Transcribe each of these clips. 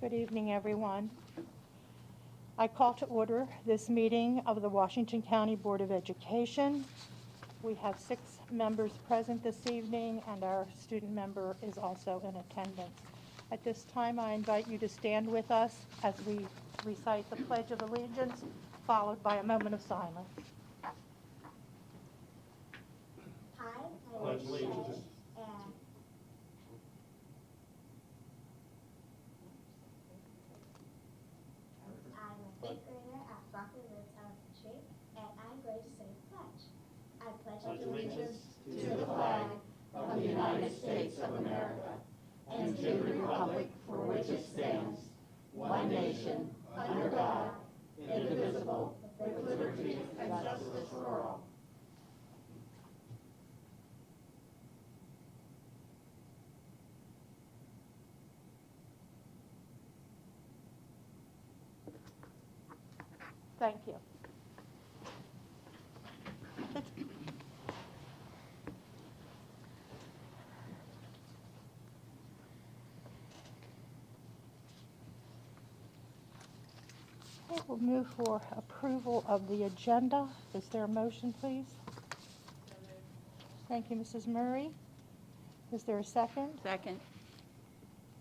Good evening, everyone. I call to order this meeting of the Washington County Board of Education. We have 6 members present this evening, and our student member is also in attendance. At this time, I invite you to stand with us as we recite the Pledge of Allegiance, followed by a moment of silence. I pledge allegiance and I'm a 5th grader at Rocky Woods Elementary, and I'm going to say the pledge. I pledge allegiance to the flag of the United States of America and to the republic for which it stands, one nation, under God, indivisible, with liberty and justice for all. Thank you. Okay, we'll move for approval of the agenda. Is there a motion, please? Thank you, Mrs. Murray. Is there a second? Second.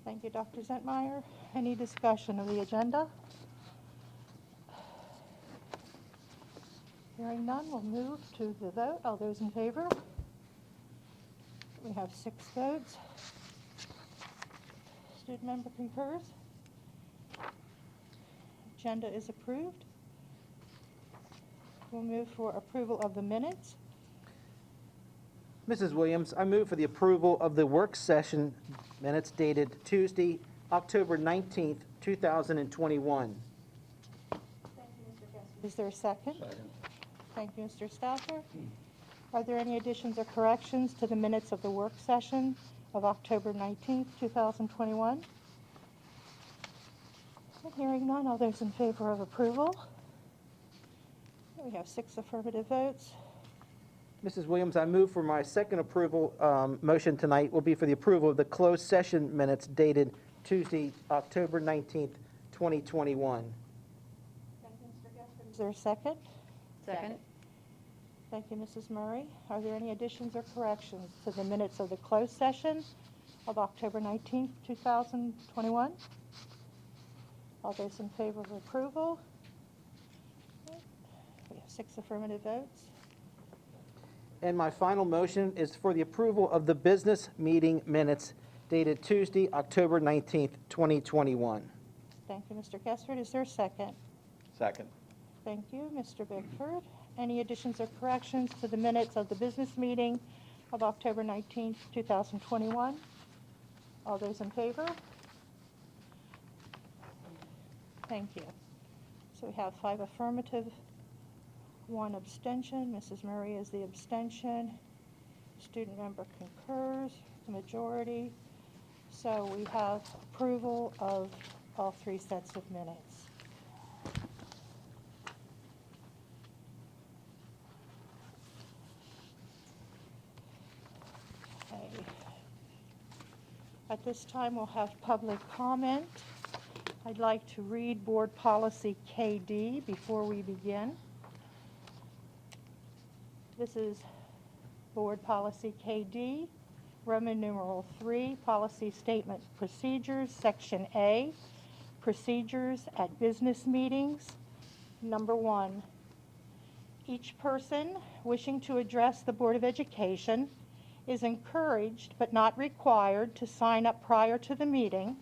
Thank you, Dr. Zentmeyer. Any discussion of the agenda? Hearing none, we'll move to the vote. All those in favor? We have 6 votes. Student member concurs. Agenda is approved. We'll move for approval of the minutes. Mrs. Williams, I move for the approval of the work session minutes dated Tuesday, October 19th, 2021. Thank you, Mr. Guest. Is there a second? Second. Thank you, Mr. Stauffer. Are there any additions or corrections to the minutes of the work session of October 19th, 2021? Hearing none, all those in favor of approval? We have 6 affirmative votes. Mrs. Williams, I move for my second approval motion tonight will be for the approval of the closed session minutes dated Tuesday, October 19th, 2021. Thank you, Mr. Guest. Is there a second? Second. Thank you, Mrs. Murray. Are there any additions or corrections to the minutes of the closed session of October 19th, 2021? All those in favor of approval? We have 6 affirmative votes. And my final motion is for the approval of the business meeting minutes dated Tuesday, October 19th, 2021. Thank you, Mr. Kessford. Is there a second? Second. Thank you, Mr. Bickford. Any additions or corrections to the minutes of the business meeting of October 19th, 2021? All those in favor? Thank you. So we have 5 affirmative, 1 abstention. Mrs. Murray is the abstention. Student member concurs, the majority. So we have approval of all 3 sets of minutes. Okay. At this time, we'll have public comment. I'd like to read Board Policy KD before we begin. This is Board Policy KD, Roman numeral 3, Policy Statement Procedures, Section A, Procedures at Business Meetings. Number 1, each person wishing to address the Board of Education is encouraged but not required to sign up prior to the meeting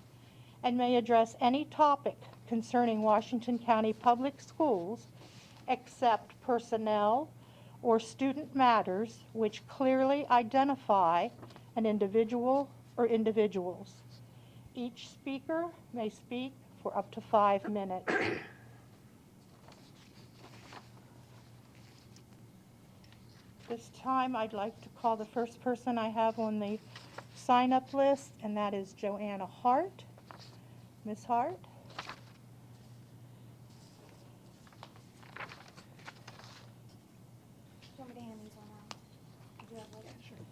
and may address any topic concerning Washington County Public Schools except personnel or student matters which clearly identify an individual or individuals. Each speaker may speak for up to 5 minutes. This time I'd like to call the first person I have on the sign-up list, and that is Joanna Hart. Ms. Hart? Do you want me to hand these one out? Do you have like a shirt?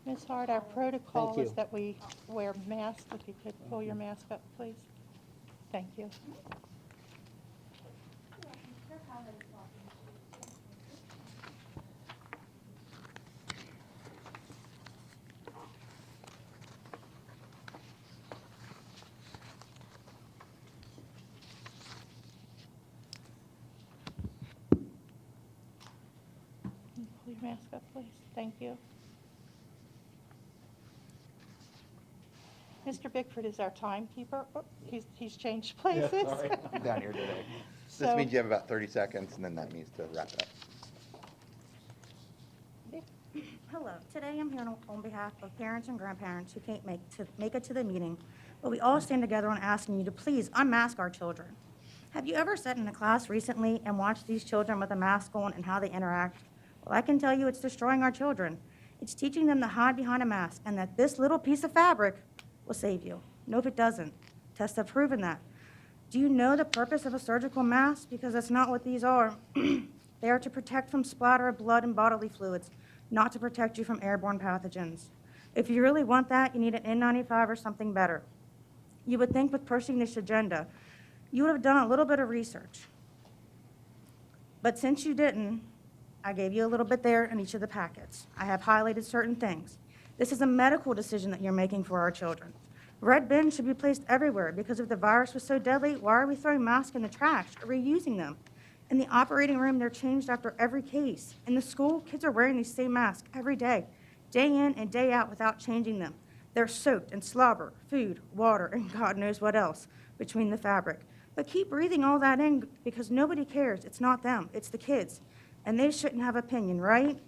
Thanks. Ms. Hart, our protocol Thank is you. that we wear masks. If you could pull your mask up, please. Thank you. Pull your mask up, please. Thank you. Mr. Bickford is our timekeeper. Oh, he's changed places. I'm down here today. So- This means you have about 30 seconds, and then that means to wrap it up. Hello, today I'm here on behalf of parents and grandparents who can't make it to the meeting, but we all stand together on asking you to please unmask our children. Have you ever sat in a class recently and watched these children with a mask on and how they interact? Well, I can tell you it's destroying our children. It's teaching them to hide behind a mask and that this little piece of fabric will save you. No, if it doesn't. Tests have proven that. Do you know the purpose of a surgical mask? Because that's not what these are. They are to protect from splatter of blood and bodily fluids, not to protect you from airborne pathogens. If you really want that, you need an N95 or something better. You would think with pushing this agenda, you would have done a little bit of research. But since you didn't, I gave you a little bit there in each of the packets. I have highlighted certain things. This is a medical decision that you're making for our children. Red bins should be placed everywhere because if the virus was so deadly, why are we throwing masks in the trash or reusing them? In the operating room, they're changed after every case. In the school, kids are wearing these same masks every day in and day out without changing them. They're soaked in slobber, food, water, and God knows what else between the fabric. But keep breathing all that in because nobody cares. It's not them, it's the kids. And they shouldn't have opinion, right?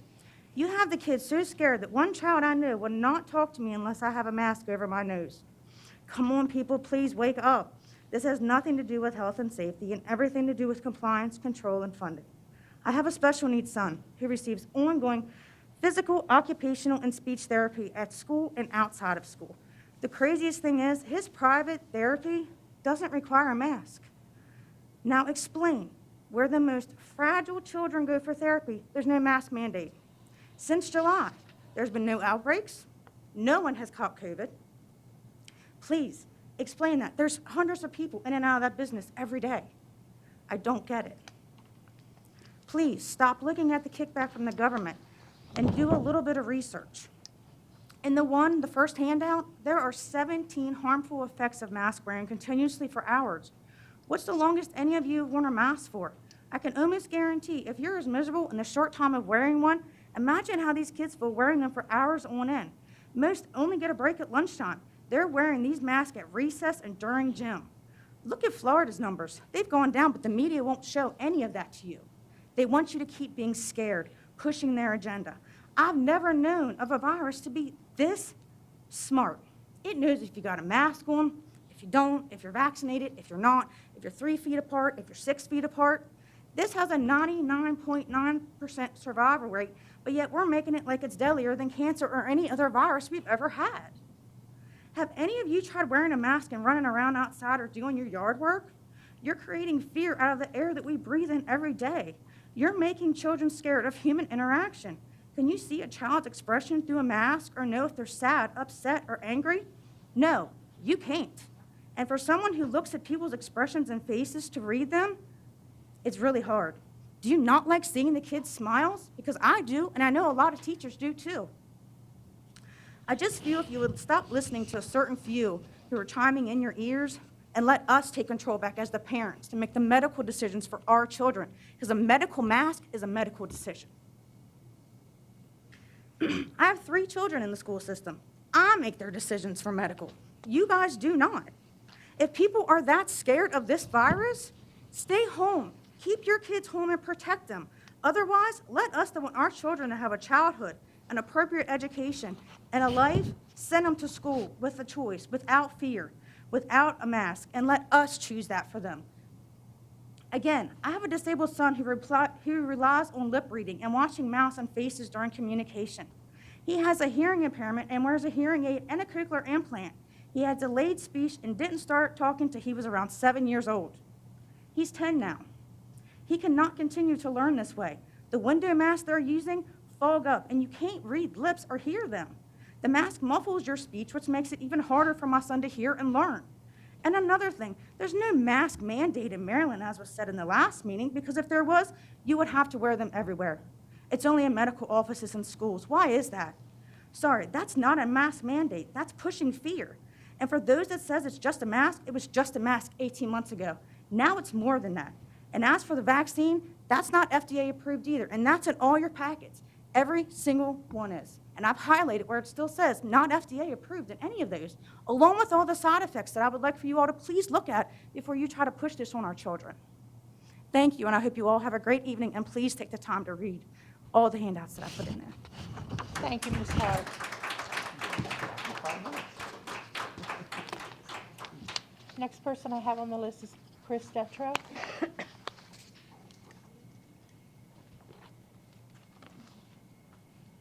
You have the kids so scared that one child I know will not talk to me unless I have a mask over my nose. Come on, people, please wake up. This has nothing to do with health and safety and everything to do with compliance, control, and funding. I have a special needs son who receives ongoing physical, occupational, and speech therapy at school and outside of school. The craziest thing is his private therapy doesn't require a mask. Now explain where the most fragile children go for therapy, there's no mask mandate. Since July, there's been no outbreaks. No one has caught COVID. Please explain that. There's hundreds of people in and out of that business every day. I don't get it. Please stop looking at the kickback from the government and do a little bit of research. In the first handout, there are 17 harmful effects of mask wearing continuously for hours. What's the longest any of you have worn a mask for? I can almost guarantee if you're as miserable in the short time of wearing one, imagine how these kids feel wearing them for hours on end. Most only get a break at lunchtime. They're wearing these masks at recess and during gym. Look at Florida's numbers. They've gone down, but the media won't show any of that to you. They want you to keep being scared, pushing their agenda. I've never known of a virus to be this smart. It knows if you got a mask on, if you don't, if you're vaccinated, if you're not, if you're 3 feet apart, if you're 6 feet apart. This has a 99.9% survival rate, but yet we're making it like it's deadlier than cancer or any other virus we've ever had. Have any of you tried wearing a mask and running around outside or doing your yard work? You're creating fear out of the air that we breathe in every day. You're making children scared of human interaction. Can you see a child's expression through a mask or know if they're sad, upset, or angry? No, you can't. And for someone who looks at people's expressions and faces to read them, it's really hard. Do you not like seeing the kids' smiles? Because I do, and I know a lot of teachers do too. I just feel if you would stop listening to a certain few who are chiming in your ears and let us take control back as the parents to make the medical decisions for our children, because a medical mask is a medical decision. I have 3 children in the school system. I make their decisions for medical. You guys do not. If people are that scared of this virus, stay home. Keep your kids home and protect them. Otherwise, let us that want our children to have a childhood, an appropriate education, and a life, send them to school with a choice, without fear, without a mask, and let us choose that for them. Again, I have a disabled son who relies on lip reading and watching mouths and faces during communication. He has a hearing impairment and wears a hearing aid and a cochlear implant. He had delayed speech and didn't start talking till he was around 7 years old. He's 10 now. He cannot continue to learn this way. The window masks they're using fog up, and you can't read lips or hear them. The mask muffles your speech, which makes it even harder for my son to hear and learn. And another thing, there's no mask mandate in Maryland, as was said in the last meeting, because if there was, you would have to wear them everywhere. It's only in medical offices and schools. Why is that? Sorry, that's not a mask mandate. That's pushing fear. And for those that says it's just a mask, it was just a mask 18 months ago. Now it's more than that. And as for the vaccine, that's not FDA approved either, and that's in all your packets. Every single one is. And I've highlighted where it still says not FDA approved in any of those, along with all the side effects that I would like for you all to please look at before you try to push this on our children. Thank you, and I hope you all have a great evening, and please take the time to read all the handouts that I put in there. Thank you, Ms. Hart. Next person I have on the list is Chris Detrow.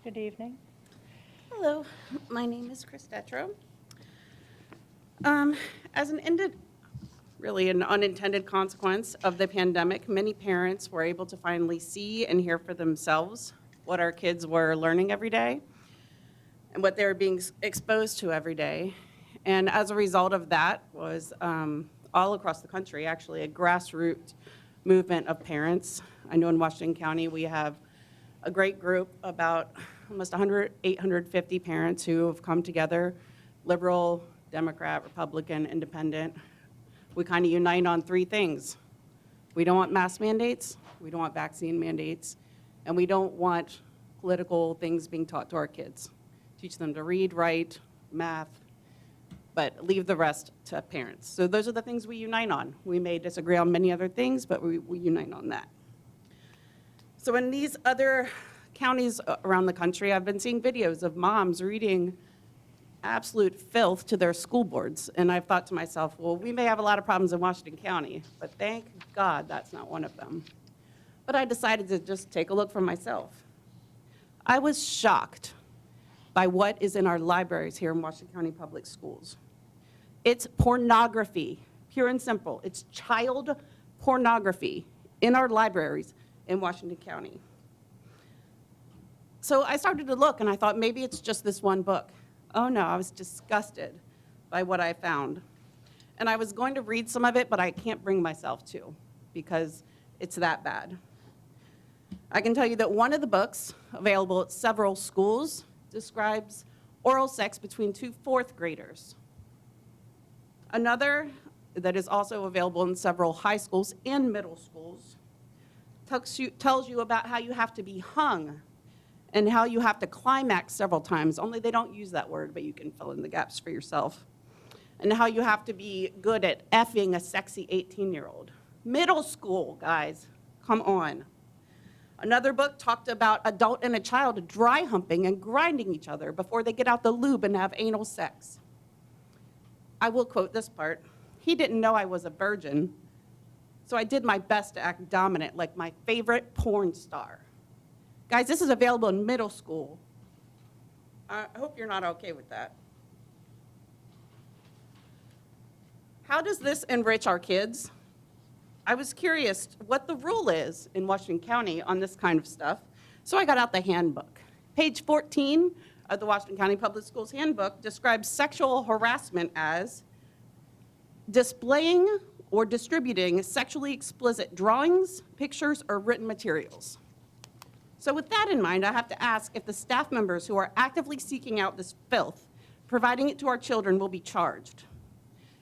Good evening. Hello, my name is Chris Detrow. As an unintended consequence of the pandemic, many parents were able to finally see and hear for themselves what our kids were learning every day and what they were being exposed to every day. And as a result of that was all across the country, actually, a grassroots movement of parents. I know in Washington County we have a great group, about almost 850 parents who have come together, liberal, Democrat, Republican, independent. We kind of unite on three things. We don't want mask mandates, we don't want vaccine mandates, and we don't want political things being taught to our kids. Teach them to read, write, math, but leave the rest to parents. So those are the things we unite on. We may disagree on many other things, but we unite on that. So in these other counties around the country, I've been seeing videos of moms reading absolute filth to their school boards. And I've thought to myself, well, we may have a lot of problems in Washington County, but thank God that's not one of them. But I decided to just take a look for myself. I was shocked by what is in our libraries here in Washington County Public Schools. It's pornography, pure and simple. It's child pornography in our libraries in Washington County. So I started to look, and I thought maybe it's just this one book. Oh no, I was disgusted by what I found. And I was going to read some of it, but I can't bring myself to because it's that bad. I can tell you that one of the books available at several schools describes oral sex between two fourth graders. Another that is also available in several high schools and middle schools tells you about how you have to be hung and how you have to climax several times, only they don't use that word, but you can fill in the gaps for yourself. And how you have to be good at effing a sexy 18-year-old. Middle school, guys, come on. Another book talked about adult and a child dry humping and grinding each other before they get out the lube and have anal sex. I will quote this part. He didn't know I was a virgin, so I did my best to act dominant like my favorite porn star. Guys, this is available in middle school. I hope you're not okay with that. How does this enrich our kids? I was curious what the rule is in Washington County on this kind of stuff, so I got out the handbook. Page 14 of the Washington County Public Schools Handbook describes sexual harassment as displaying or distributing sexually explicit drawings, pictures, or written materials. So with that in mind, I have to ask if the staff members who are actively seeking out this filth, providing it to our children, will be charged.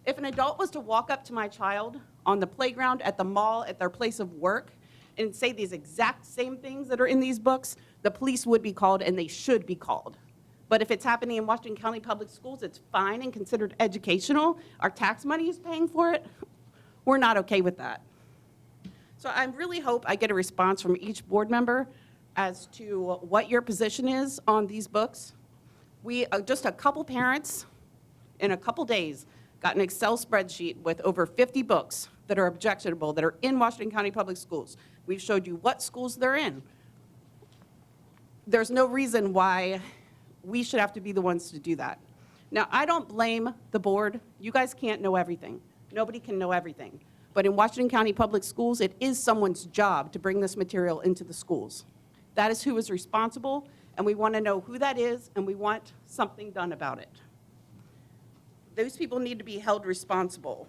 If an adult was to walk up to my child on the playground, at the mall, at their place of work, and say these exact same things that are in these books, the police would be called, and they should be called. But if it's happening in Washington County Public Schools, it's fine and considered educational. Our tax money is paying for it. We're not okay with that. So I really hope I get a response from each board member as to what your position is on these books. We, just a couple parents, in a couple days, got an Excel spreadsheet with over 50 books that are objectionable, that are in Washington County Public Schools. We've showed you what schools they're in. There's no reason why we should have to be the ones to do that. Now, I don't blame the board. You guys can't know everything. Nobody can know everything. But in Washington County Public Schools, it is someone's job to bring this material into the schools. That is who is responsible, and we want to know who that is, and we want something done about it. Those people need to be held responsible.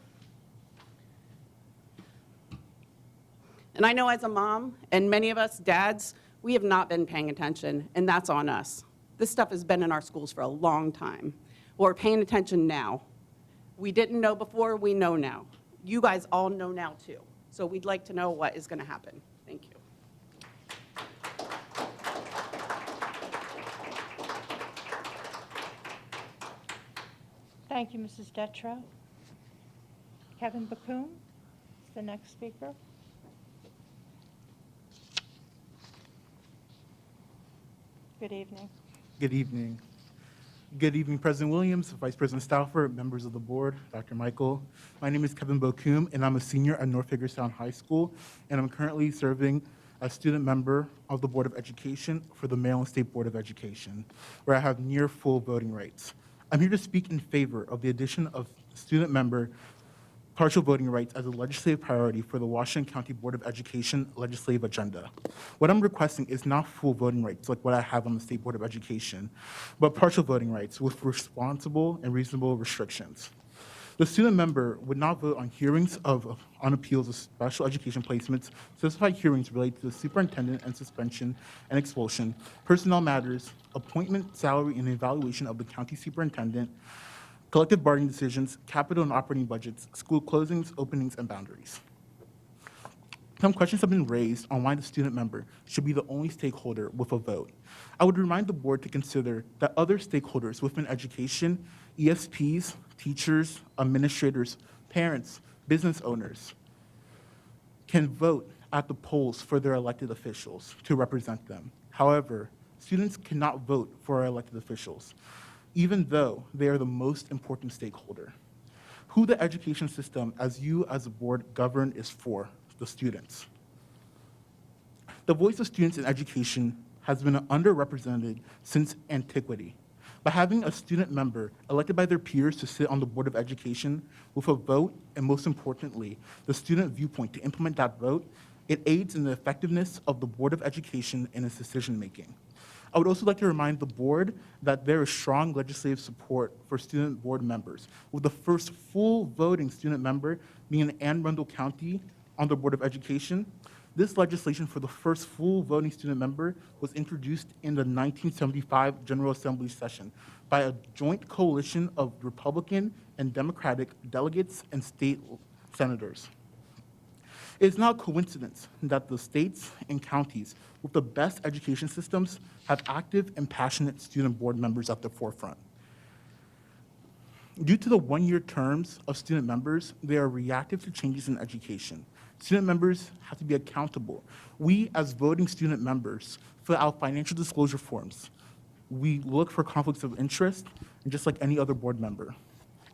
And I know as a mom, and many of us dads, we have not been paying attention, and that's on us. This stuff has been in our schools for a long time. We're paying attention now. We didn't know before, we know now. You guys all know now too. So we'd like to know what is going to happen. Thank you. Thank you, Mrs. Detrow. Kevin Bacum is the next speaker. Good evening. Good evening. Good evening, President Williams, Vice President Stauffer, members of the board, Dr. Michael. My name is Kevin Bacum, and I'm a senior at North Hagerstown High School, and I'm currently serving as student member of the Board of Education for the Maryland State Board of Education, where I have near full voting rights. I'm here to speak in favor of the addition of student member partial voting rights as a legislative priority for the Washington County Board of Education legislative agenda. What I'm requesting is not full voting rights like what I have on the State Board of Education, but partial voting rights with responsible and reasonable restrictions. The student member would not vote on hearings on appeals of special education placements, specified hearings related to the superintendent and suspension and expulsion, personnel matters, appointment, salary, and evaluation of the county superintendent, collective bargaining decisions, capital and operating budgets, school closings, openings, and boundaries. Some questions have been raised on why the student member should be the only stakeholder with a vote. I would remind the board to consider that other stakeholders within education, ESPs, teachers, administrators, parents, business owners, can vote at the polls for their elected officials to represent them. However, students cannot vote for our elected officials, even though they are the most important stakeholder. Who the education system, as you as a board govern, is for the students. The voice of students in education has been underrepresented since antiquity. By having a student member elected by their peers to sit on the Board of Education with a vote, and most importantly, the student viewpoint to implement that vote, it aids in the effectiveness of the Board of Education in its decision-making. I would also like to remind the board that there is strong legislative support for student board members, with the first full voting student member being in Anne Arundel County on the Board of Education. This legislation for the first full voting student member was introduced in the 1975 General Assembly session by a joint coalition of Republican and Democratic delegates and state senators. It is not a coincidence that the states and counties with the best education systems have active and passionate student board members at the forefront. Due to the one-year terms of student members, they are reactive to changes in education. Student members have to be accountable. We, as voting student members, fill out financial disclosure forms. We look for conflicts of interest, and just like any other board member.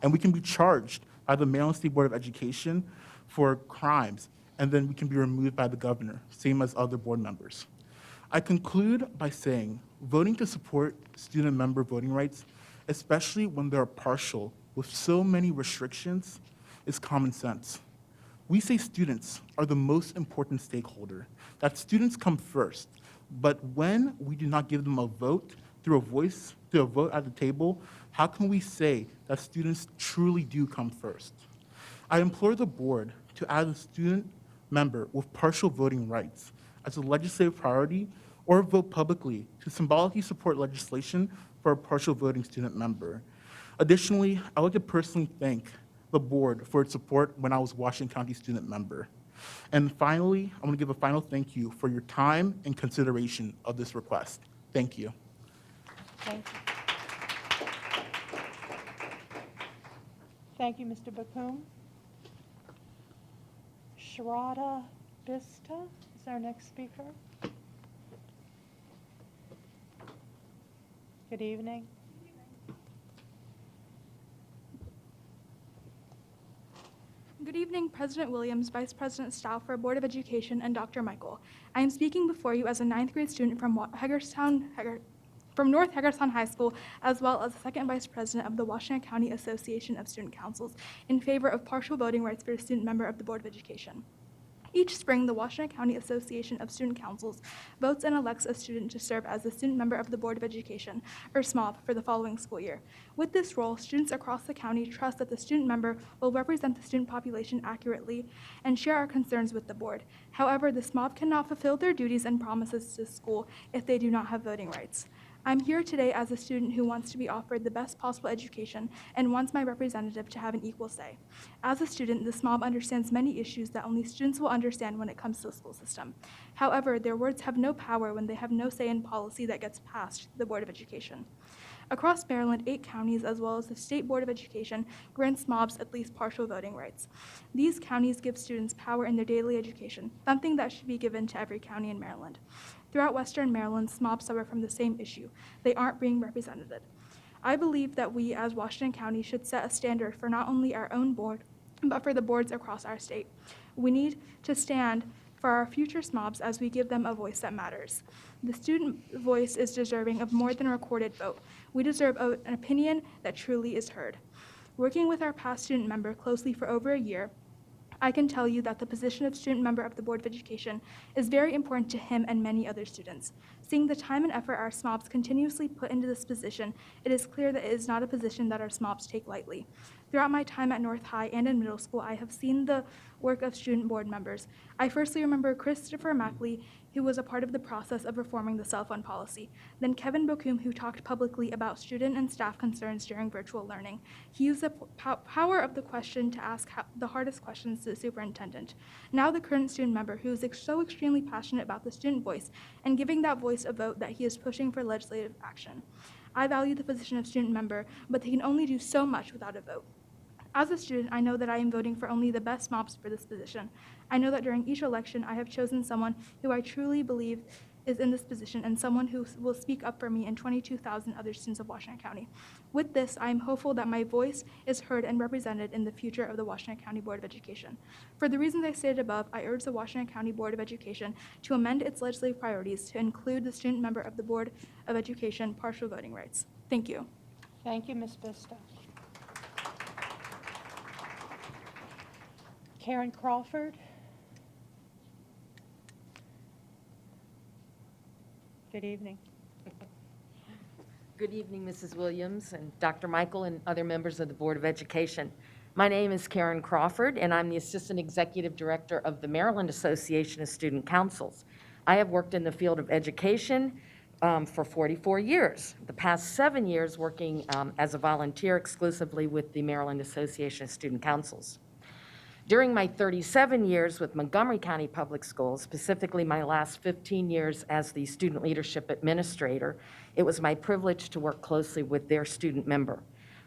And we can be charged by the Maryland State Board of Education for crimes, and then we can be removed by the governor, same as other board members. I conclude by saying voting to support student member voting rights, especially when they're partial with so many restrictions, is common sense. We say students are the most important stakeholder, that students come first, but when we do not give them a vote through a vote at the table, how can we say that students truly do come first? I implore the board to add a student member with partial voting rights as a legislative priority, or vote publicly to symbolically support legislation for a partial voting student member. Additionally, I would like to personally thank the board for its support when I was Washington County student member. And finally, I want to give a final thank you for your time and consideration of this request. Thank you. Thank you. Thank you, Mr. Bacum. Sharada Vista is our next speaker. Good evening. Good evening, President Williams, Vice President Stauffer, Board of Education, and Dr. Michael. I am speaking before you as a 9th grade student from North Hagerstown High School, as well as the second Vice President of the Washington County Association of Student Councils, in favor of partial voting rights for a student member of the Board of Education. Each spring, the Washington County Association of Student Councils votes and elects a student to serve as a student member of the Board of Education, or SMOB, for the following school year. With this role, students across the county trust that the student member will represent the student population accurately and share our concerns with the board. However, the SMOB cannot fulfill their duties and promises to school if they do not have voting rights. I'm here today as a student who wants to be offered the best possible education and wants my representative to have an equal say. As a student, the SMOB understands many issues that only students will understand when it comes to the school system. However, their words have no power when they have no say in policy that gets passed the Board of Education. Across Maryland, 8 counties, as well as the State Board of Education, grant SMOBs at least partial voting rights. These counties give students power in their daily education, something that should be given to every county in Maryland. Throughout Western Maryland, SMOBs suffer from the same issue. They aren't being represented. I believe that we, as Washington County, should set a standard for not only our own board, but for the boards across our state. We need to stand for our future SMOBs as we give them a voice that matters. The student voice is deserving of more than a recorded vote. We deserve an opinion that truly is heard. Working with our past student member closely for over a year, I can tell you that the position of student member of the Board of Education is very important to him and many other students. Seeing the time and effort our SMOBs continuously put into this position, it is clear that it is not a position that our SMOBs take lightly. Throughout my time at North High and in middle school, I have seen the work of student board members. I firstly remember Christopher Mackley, who was a part of the process of reforming the cell phone policy. Then Kevin Bokum, who talked publicly about student and staff concerns during virtual learning. He used the power of the question to ask the hardest questions to the superintendent. Now the current student member, who is so extremely passionate about the student voice and giving that voice a vote that he is pushing for legislative action. I value the position of student member, but they can only do so much without a vote. As a student, I know that I am voting for only the best SMOBs for this position. I know that during each election, I have chosen someone who I truly believe is in this position and someone who will speak up for me and 22,000 other students of Washington County. With this, I am hopeful that my voice is heard and represented in the future of the Washington County Board of Education. For the reasons I stated above, I urge the Washington County Board of Education to amend its legislative priorities to include the student member of the Board of Education partial voting rights. Thank you. Thank you, Ms. Vista. Karen Crawford. Good evening. Good evening, Mrs. Williams and Dr. Michael and other members of the Board of Education. My name is Karen Crawford, and I'm the Assistant Executive Director of the Maryland Association of Student Councils. I have worked in the field of education for 44 years, the past 7 years working as a volunteer exclusively with the Maryland Association of Student Councils. During my 37 years with Montgomery County Public Schools, specifically my last 15 years as the Student Leadership Administrator, it was my privilege to work closely with their student member.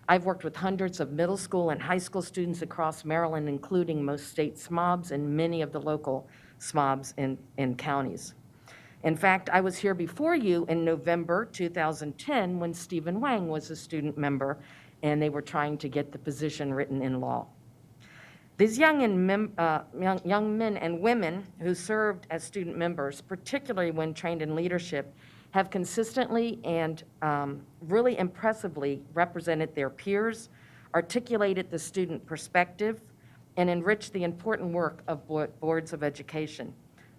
I've worked with hundreds of middle school and high school students across Maryland, including most state SMOBs and many of the local SMOBs in counties. In fact, I was here before you in November 2010 when Stephen Wang was a student member and they were trying to get the position written in law. These young men and women who served as student members, particularly when trained in leadership, have consistently and really impressively represented their peers, articulated the student perspective, and enriched the important work of boards of education.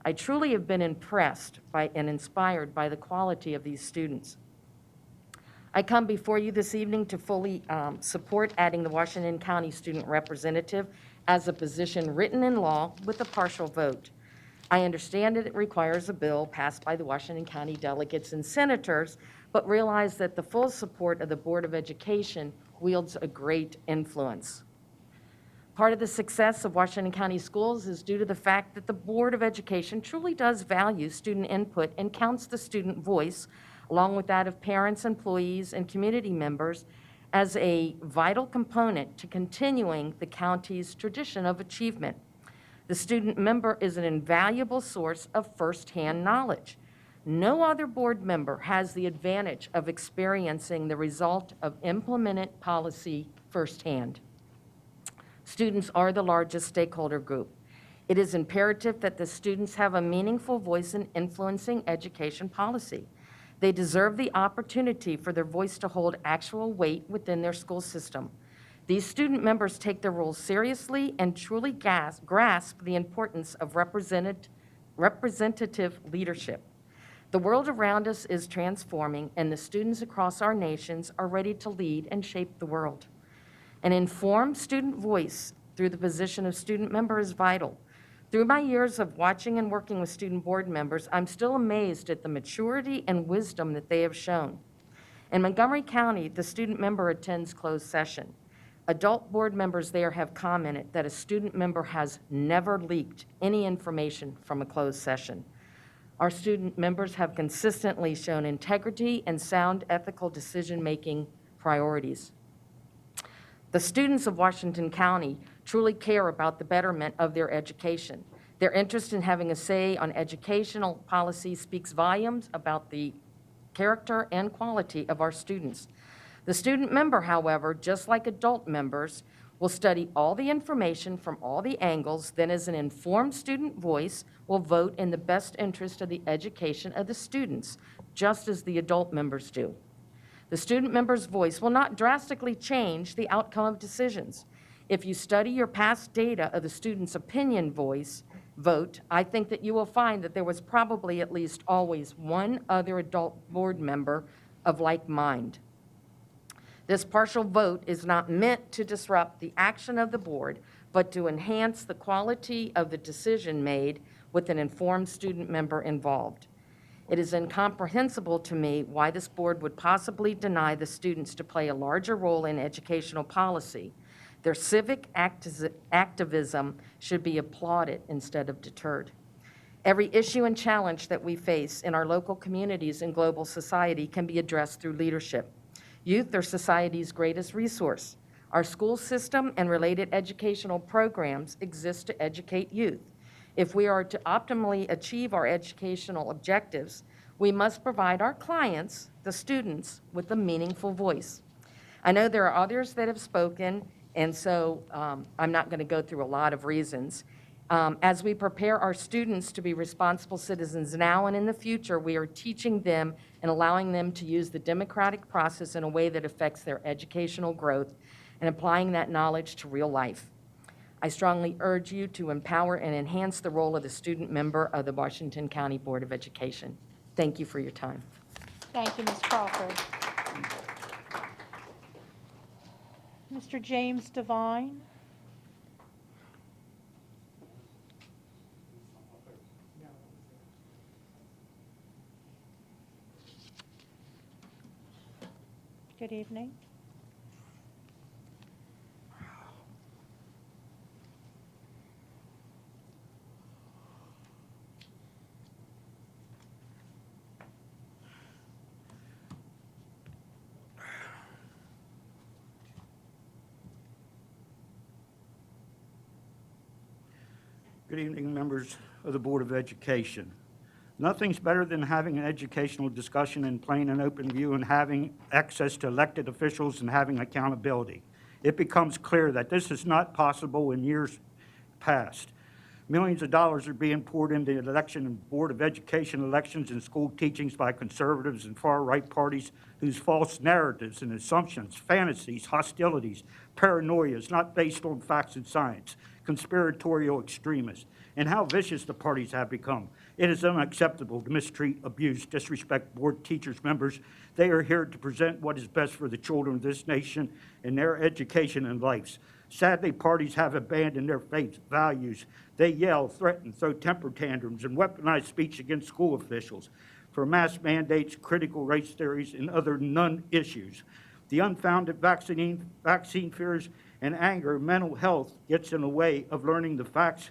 I truly have been impressed by and inspired by the quality of these students. I come before you this evening to fully support adding the Washington County Student Representative as a position written in law with a partial vote. I understand that it requires a bill passed by the Washington County delegates and senators, but realize that the full support of the Board of Education wields a great influence. Part of the success of Washington County schools is due to the fact that the Board of Education truly does value student input and counts the student voice, along with that of parents, employees, and community members, as a vital component to continuing the county's tradition of achievement. The student member is an invaluable source of firsthand knowledge. No other board member has the advantage of experiencing the result of implemented policy firsthand. Students are the largest stakeholder group. It is imperative that the students have a meaningful voice in influencing education policy. They deserve the opportunity for their voice to hold actual weight within their school system. These student members take their roles seriously and truly grasp the importance of representative leadership. The world around us is transforming, and the students across our nations are ready to lead and shape the world. An informed student voice through the position of student member is vital. Through my years of watching and working with student board members, I'm still amazed at the maturity and wisdom that they have shown. In Montgomery County, the student member attends closed session. Adult board members there have commented that a student member has never leaked any information from a closed session. Our student members have consistently shown integrity and sound ethical decision-making priorities. The students of Washington County truly care about the betterment of their education. Their interest in having a say on educational policy speaks volumes about the character and quality of our students. The student member, however, just like adult members, will study all the information from all the angles, then as an informed student voice will vote in the best interest of the education of the students, just as the adult members do. The student member's voice will not drastically change the outcome of decisions. If you study your past data of the student's opinion vote, I think that you will find that there was probably at least always one other adult board member of like mind. This partial vote is not meant to disrupt the action of the board, but to enhance the quality of the decision made with an informed student member involved. It is incomprehensible to me why this board would possibly deny the students to play a larger role in educational policy. Their civic activism should be applauded instead of deterred. Every issue and challenge that we face in our local communities and global society can be addressed through leadership. Youth are society's greatest resource. Our school system and related educational programs exist to educate youth. If we are to optimally achieve our educational objectives, we must provide our clients, the students, with a meaningful voice. I know there are others that have spoken, and so I'm not going to go through a lot of reasons. As we prepare our students to be responsible citizens now and in the future, we are teaching them and allowing them to use the democratic process in a way that affects their educational growth and applying that knowledge to real life. I strongly urge you to empower and enhance the role of the student member of the Washington County Board of Education. Thank you for your time. Thank you, Ms. Crawford. Mr. James Devine. Good evening. Good evening, members of the Board of Education. Nothing's better than having an educational discussion in plain and open view and having access to elected officials and having accountability. It becomes clear that this is not possible in years past. Millions of dollars are being poured into election and Board of Education elections and school teachings by conservatives and far-right parties whose false narratives and assumptions, fantasies, hostilities, paranoias not based on facts and science, conspiratorial extremists, and how vicious the parties have become. It is unacceptable to mistreat, abuse, disrespect board teachers, members. They are here to present what is best for the children of this nation and their education and lives. Sadly, parties have abandoned their faith, values. They yell, threaten, throw temper tantrums, and weaponize speech against school officials for mass mandates, critical race theories, and other non-issues. The unfounded vaccine fears and anger, mental health gets in the way of learning the facts,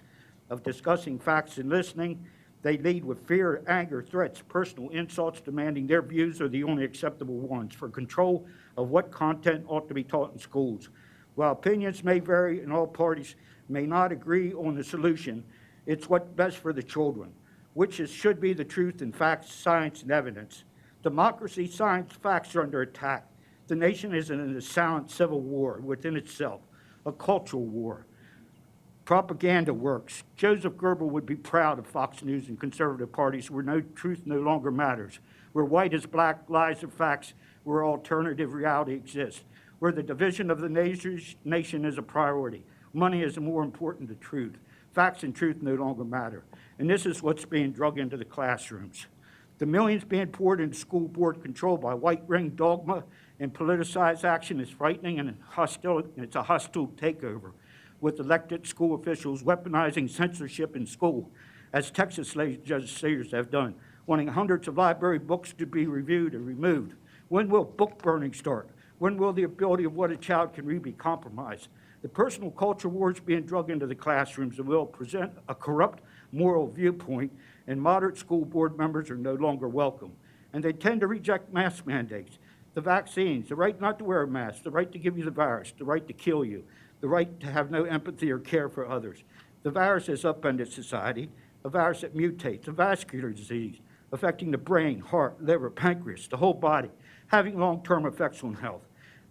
of discussing facts and listening. They lead with fear, anger, threats, personal insults, demanding their views are the only acceptable ones for control of what content ought to be taught in schools. While opinions may vary and all parties may not agree on the solution, it's what's best for the children, which should be the truth in facts, science, and evidence. Democracy, science, facts are under attack. The nation is in a silent civil war within itself, a cultural war. Propaganda works. Joseph Goebbels would be proud of Fox News and conservative parties where no truth no longer matters, where white is black, lies are facts, where alternative reality exists. where the division of the nation is a priority. Money is more important than truth. Facts and truth no longer matter. And this is what's being drug into the classrooms. The millions being poured into school board control by white ring dogma and politicized action is frightening and hostile. It's a hostile takeover, with elected school officials weaponizing censorship in school, as Texas legislators have done, wanting hundreds of library books to be reviewed and removed. When will book burning start? When will the ability of what a child can read be compromised? The personal culture wars being drugged into the classrooms will present a corrupt moral viewpoint, and moderate school board members are no longer welcome. And they tend to reject mask mandates, the vaccines, the right not to wear a mask, the right to give you the virus, the right to kill you, the right to have no empathy or care for others. The virus has upended society, a virus that mutates, a vascular disease affecting the brain, heart, liver, pancreas, the whole body, having long-term effects on health.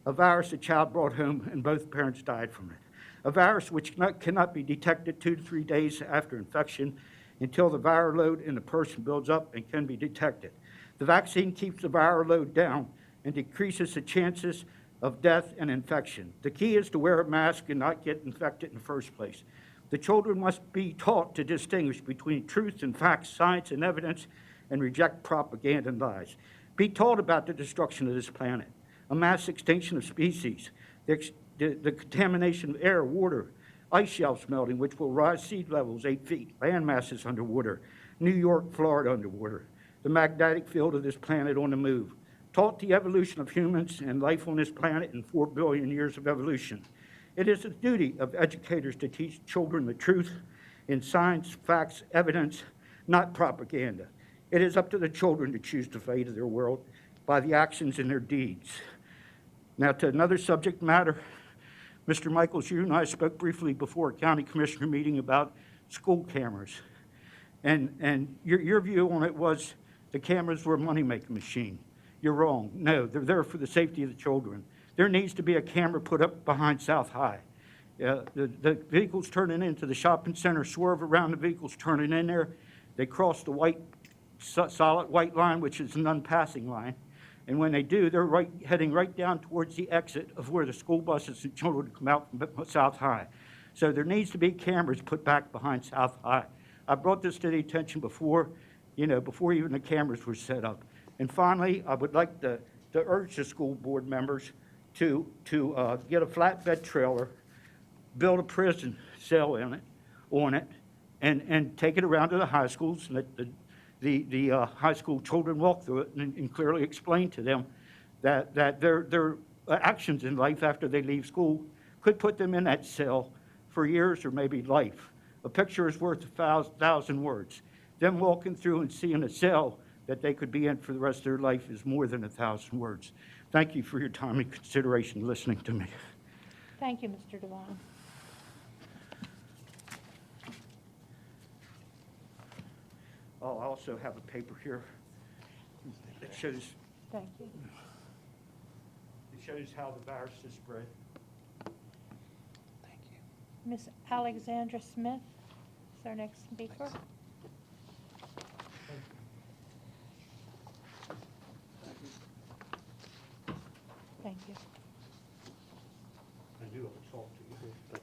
A virus a child brought home and both parents died from it. A virus which cannot be detected 2 to 3 days after infection until the viral load in the person builds up and can be detected. The vaccine keeps the viral load down and decreases the chances of death and infection. The key is to wear a mask and not get infected in the first place. The children must be taught to distinguish between truth and facts, science and evidence, and reject propaganda and lies. Be taught about the destruction of this planet, a mass extinction of species, the contamination of air, water, ice shelves melting, which will rise sea levels 8 feet, land masses underwater, New York, Florida underwater, the magnetic field of this planet on the move. Taught the evolution of humans and life on this planet in 4 billion years of evolution. It is the duty of educators to teach children the truth in science, facts, evidence, not propaganda. It is up to the children to choose the fate of their world by the actions and their deeds. Now to another subject matter. Mr. Michaels, you and I spoke briefly before a county commissioner meeting about school cameras. And your view on it was the cameras were a money-making machine. You're wrong. No, they're there for the safety of the children. There needs to be a camera put up behind South High. The vehicles turning into the shopping center swerve around the vehicles turning in there. They cross the white, solid white line, which is an unpassing line. And when they do, they're heading right down towards the exit of where the school buses and children come out from South High. So there needs to be cameras put back behind South High. I brought this to the attention before, before even the cameras were set up. And finally, I would like to urge the school board members to get a flatbed trailer, build a prison cell on it, and take it around to the high schools, and let the high school children walk through it and clearly explain to them that their actions in life after they leave school could put them in that cell for years or maybe life. A picture is worth 1,000 words. Them walking through and seeing a cell that they could be in for the rest of their life is more than 1,000 words. Thank you for your time and consideration listening to me. Thank you, Mr. Devine. Oh, I also have a paper here that shows Thank you. how the virus is spread. Ms. Alexandra Smith is our next speaker. Thank you. I knew I would talk to you.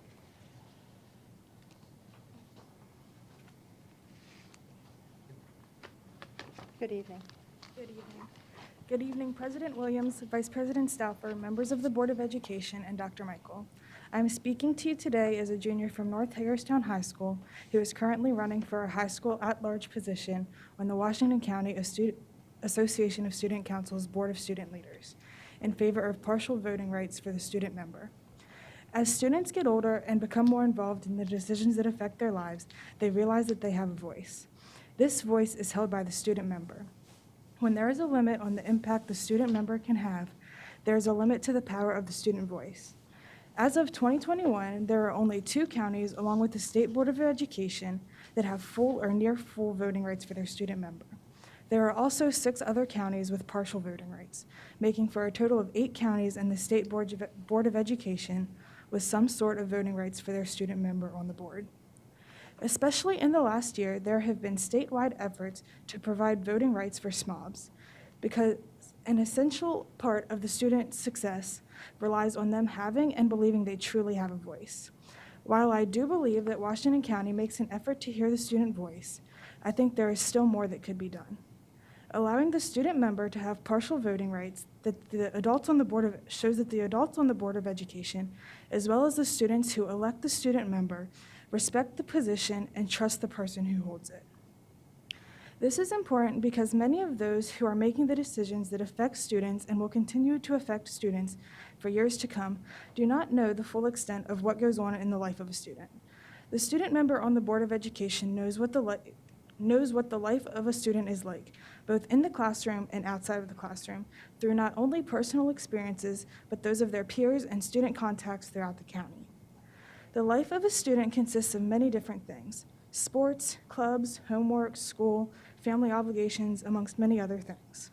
Good evening. Good evening. Good evening, President Williams, Vice President Stauffer, members of the Board of Education, and Dr. Michael. I'm speaking to you today as a junior from North Hagerstown High School who is currently running for a high school at-large position on the Washington County Association of Student Council's Board of Student Leaders in favor of partial voting rights for the student member. As students get older and become more involved in the decisions that affect their lives, they realize that they have a voice. This voice is held by the student member. When there is a limit on the impact the student member can have, there is a limit to the power of the student voice. As of 2021, there are only 2 counties, along with the State Board of Education, that have full or near full voting rights for their student member. There are also 6 other counties with partial voting rights, making for a total of 8 counties in the State Board of Education with some sort of voting rights for their student member on the board. Especially in the last year, there have been statewide efforts to provide voting rights for SMOBs, because An essential part of the student's success relies on them having and believing they truly have a voice. While I do believe that Washington County makes an effort to hear the student voice, I think there is still more that could be done. Allowing the student member to have partial voting rights shows that the adults on the Board of Education, as well as the students who elect the student member, respect the position and trust the person who holds it. This is important because many of those who are making the decisions that affect students and will continue to affect students for years to come do not know the full extent of what goes on in the life of a student. The student member on the Board of Education knows what the life of a student is like, both in the classroom and outside of the classroom, through not only personal experiences, but those of their peers and student contacts throughout the county. The life of a student consists of many different things: sports, clubs, homework, school, family obligations, amongst many other things.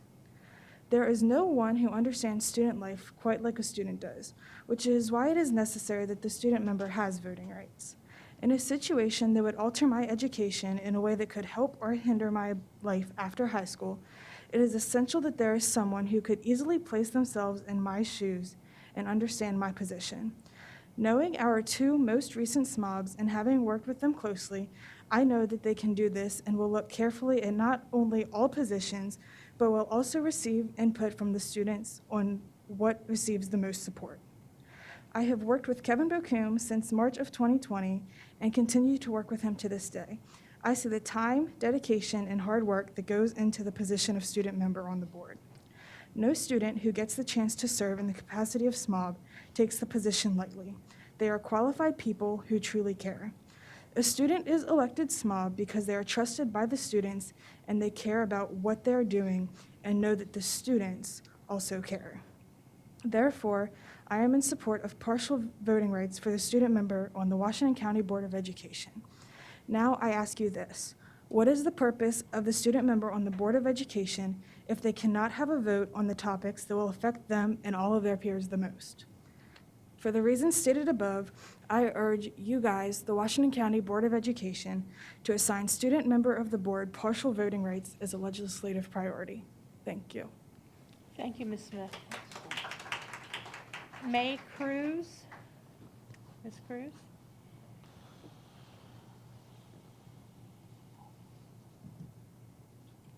There is no one who understands student life quite like a student does, which is why it is necessary that the student member has voting rights. In a situation that would alter my education in a way that could help or hinder my life after high school, it is essential that there is someone who could easily place themselves in my shoes and understand my position. Knowing our two most recent SMOBs and having worked with them closely, I know that they can do this and will look carefully at not only all positions, but will also receive input from the students on what receives the most support. I have worked with Kevin Bocoum since March of 2020 and continue to work with him to this day. I see the time, dedication, and hard work that goes into the position of student member on the board. No student who gets the chance to serve in the capacity of SMOB takes the position lightly. They are qualified people who truly care. A student is elected SMOB because they are trusted by the students and they care about what they're doing and know that the students also care. Therefore, I am in support of partial voting rights for the student member on the Washington County Board of Education. Now I ask you this: what is the purpose of the student member on the Board of Education if they cannot have a vote on the topics that will affect them and all of their peers the most? For the reasons stated above, I urge you guys, the Washington County Board of Education, to assign student member of the board partial voting rights as a legislative priority. Thank you. Thank you, Ms. Smith. May Cruz. Ms. Cruz?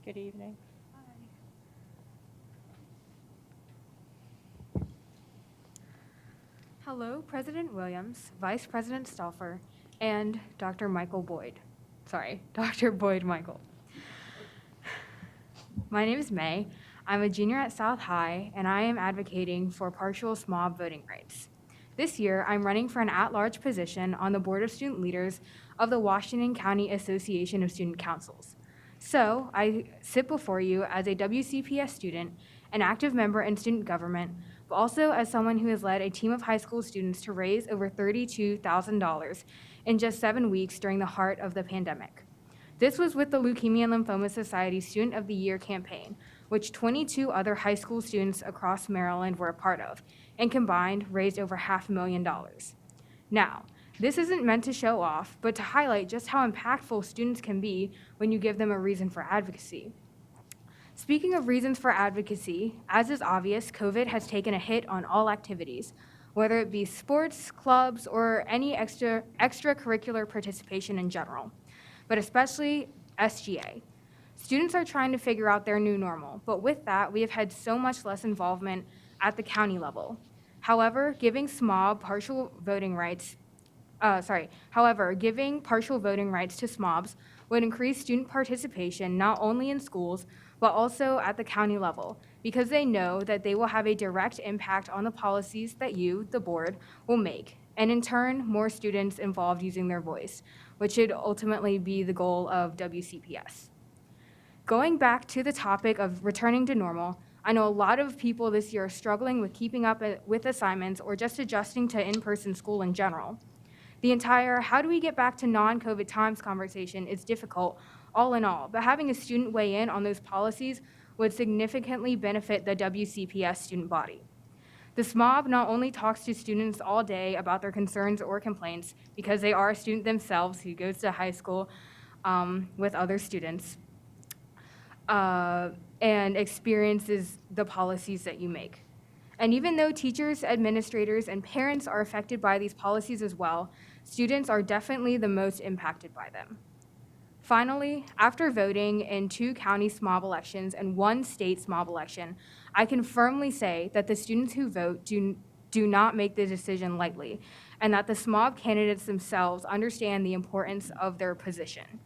Good evening. Hello, President Williams, Vice President Stauffer, and Dr. Michael Boyd. Sorry, Dr. Boyd Michael. My name is May. I'm a junior at South High, and I am advocating for partial SMOB voting rights. This year, I'm running for an at-large position on the Board of Student Leaders of the Washington County Association of Student Councils. So, I sit before you as a WCPS student, an active member in student government, but also as someone who has led a team of high school students to raise over $32,000 in just 7 weeks during the heart of the pandemic. This was with the Leukemia and Lymphoma Society Student of the Year campaign, which 22 other high school students across Maryland were a part of, and combined raised over $500,000. Now, this isn't meant to show off, but to highlight just how impactful students can be when you give them a reason for advocacy. Speaking of reasons for advocacy, as is obvious, COVID has taken a hit on all activities, whether it be sports, clubs, or any extracurricular participation in general, but especially SGA. Students are trying to figure out their new normal, but with that, we have had so much less involvement at the county level. However, giving partial voting rights to SMOBs would increase student participation not only in schools, but also at the county level, because they know that they will have a direct impact on the policies that you, the board, will make, and in turn, more students involved using their voice, which should ultimately be the goal of WCPS. Going back to the topic of returning to normal, I know a lot of people this year are struggling with keeping up with assignments or just adjusting to in-person school in general. The entire how do we get back to non-COVID times conversation is difficult all in all, but having a student weigh in on those policies would significantly benefit the WCPS student body. The SMOB not only talks to students all day about their concerns or complaints, because they are a student themselves who goes to high school with other students, and experiences the policies that you make. And even though teachers, administrators, and parents are affected by these policies as well, students are definitely the most impacted by them. Finally, after voting in 2 county SMOB elections and 1 state SMOB election, I can firmly say that the students who vote do not make the decision lightly, and that the SMOB candidates themselves understand the importance of their position.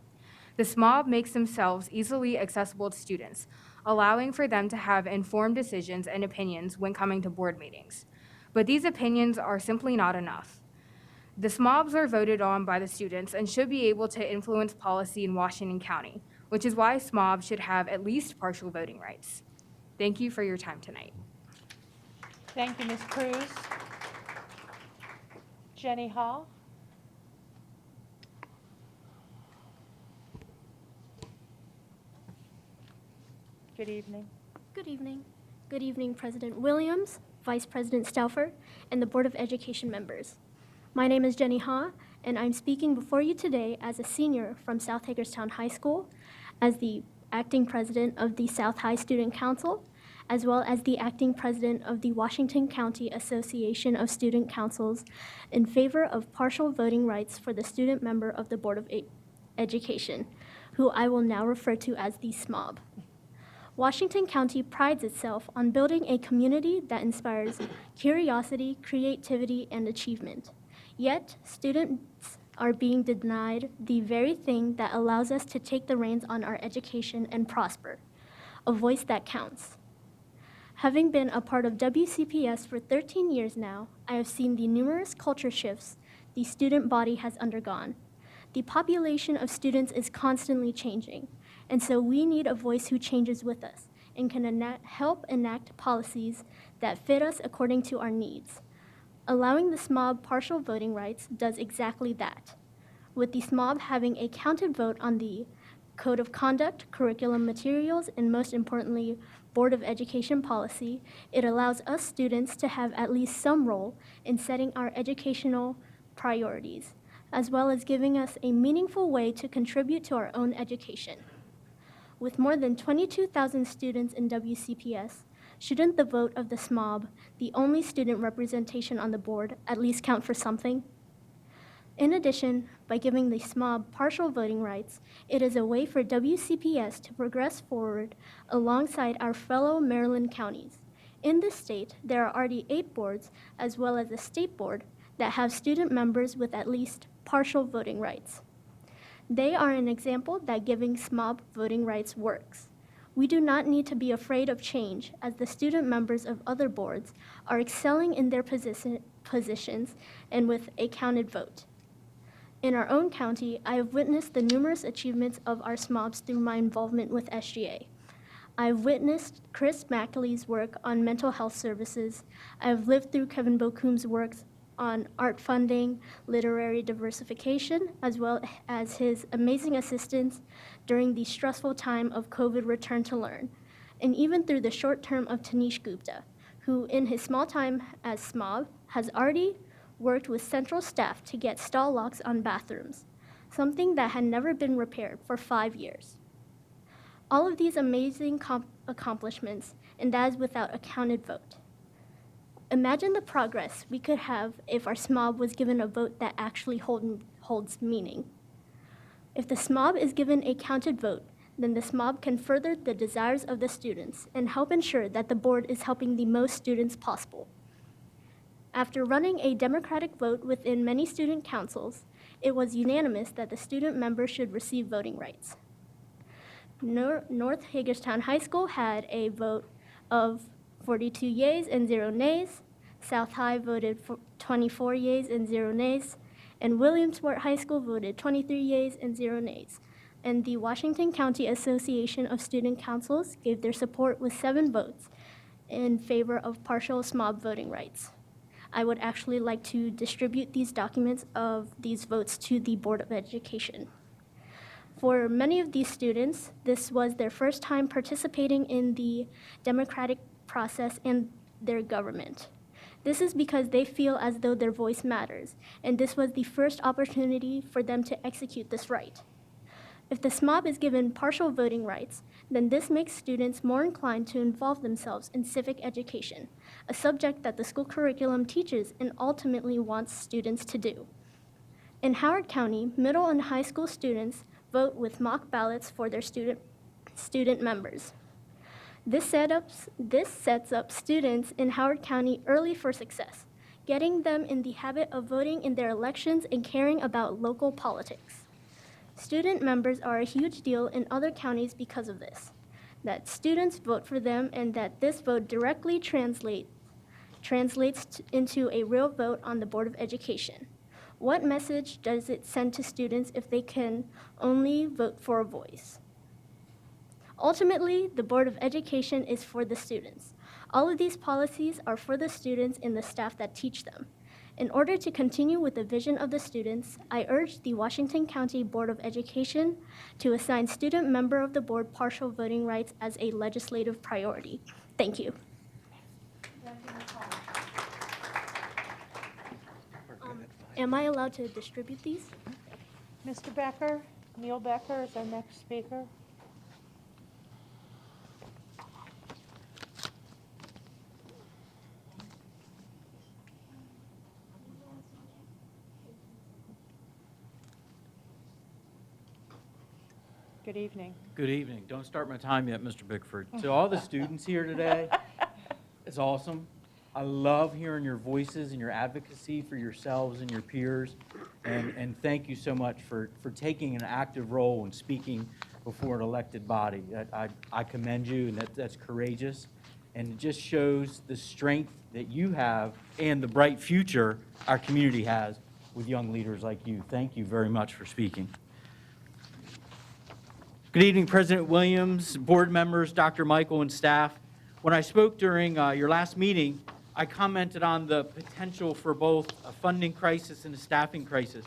The SMOB makes themselves easily accessible to students, allowing for them to have informed decisions and opinions when coming to board meetings. But these opinions are simply not enough. The SMOBs are voted on by the students and should be able to influence policy in Washington County, which is why SMOBs should have at least partial voting rights. Thank you for your time tonight. Thank you, Ms. Cruz. Jenny Hall? Good evening. Good evening. Good evening, President Williams, Vice President Stauffer, and the Board of Education members. My name is Jenny Ha, and I'm speaking before you today as a senior from South Hagerstown High School, as the acting president of the South High Student Council, as well as the acting president of the Washington County Association of Student Councils, in favor of partial voting rights for the student member of the Board of Education, who I will now refer to as the SMOB. Washington County prides itself on building a community that inspires curiosity, creativity, and achievement. Yet, students are being denied the very thing that allows us to take the reins on our education and prosper, a voice that counts. Having been a part of WCPS for 13 years now, I have seen the numerous culture shifts the student body has undergone. The population of students is constantly changing, and so we need a voice who changes with us and can help enact policies that fit us according to our needs. Allowing the SMOB partial voting rights does exactly that. With the SMOB having a counted vote on the Code of Conduct, curriculum materials, and most importantly, Board of Education policy, it allows us students to have at least some role in setting our educational priorities, as well as giving us a meaningful way to contribute to our own education. With more than 22,000 students in WCPS, shouldn't the vote of the SMOB, the only student representation on the board, at least count for something? In addition, by giving the SMOB partial voting rights, it is a way for WCPS to progress forward alongside our fellow Maryland counties. In this state, there are already 8 boards, as well as a state board, that have student members with at least partial voting rights. They are an example that giving SMOB voting rights works. We do not need to be afraid of change, as the student members of other boards are excelling in their positions and with a counted vote. In our own county, I have witnessed the numerous achievements of our SMOBs through my involvement with SGA. I've witnessed Chris Mackley's work on mental health services. I've lived through Kevin Bokum's work on art funding, literary diversification, as well as his amazing assistance during the stressful time of COVID return to learn, and even through the short term of Tanish Gupta, who in his small time as SMOB has already worked with central staff to get stall locks on bathrooms, something that had never been repaired for 5 years. All of these amazing accomplishments, and that is without a counted vote. Imagine the progress we could have if our SMOB was given a vote that actually holds meaning. If the SMOB is given a counted vote, then the SMOB can further the desires of the students and help ensure that the board is helping the most students possible. After running a democratic vote within many student councils, it was unanimous that the student members should receive voting rights. North Hagerstown High School had a vote of 42 yeas and 0 nays. South High voted for 24 yeas and 0 nays. And Williamsport High School voted 23 yeas and 0 nays. And the Washington County Association of Student Councils gave their support with 7 votes in favor of partial SMOB voting rights. I would actually like to distribute these documents of these votes to the Board of Education. For many of these students, this was their first time participating in the democratic process and their government. This is because they feel as though their voice matters, and this was the first opportunity for them to execute this right. If the SMOB is given partial voting rights, then this makes students more inclined to involve themselves in civic education, a subject that the school curriculum teaches and ultimately wants students to do. In Howard County, middle and high school students vote with mock ballots for their student members. This sets up students in Howard County early for success, getting them in the habit of voting in their elections and caring about local politics. Student members are a huge deal in other counties because of this, that students vote for them and that this vote directly translates into a real vote on the Board of Education. What message does it send to students if they can only vote for a voice? Ultimately, the Board of Education is for the students. All of these policies are for the students and the staff that teach them. In order to continue with the vision of the students, I urge the Washington County Board of Education to assign student member of the board partial voting rights as a legislative priority. Thank you. Am I allowed to distribute these? Mr. Becker, Neil Becker is our next speaker. Good evening. Good evening. Don't start my time yet, Mr. Bickford. To all the students here today, it's awesome. I love hearing your voices and your advocacy for yourselves and your peers. And thank you so much for taking an active role in speaking before an elected body. I commend you, and that's courageous. And it just shows the strength that you have and the bright future our community has with young leaders like you. Thank you very much for speaking. Good evening, President Williams, board members, Dr. Michael, and staff. When I spoke during your last meeting, I commented on the potential for both a funding crisis and a staffing crisis.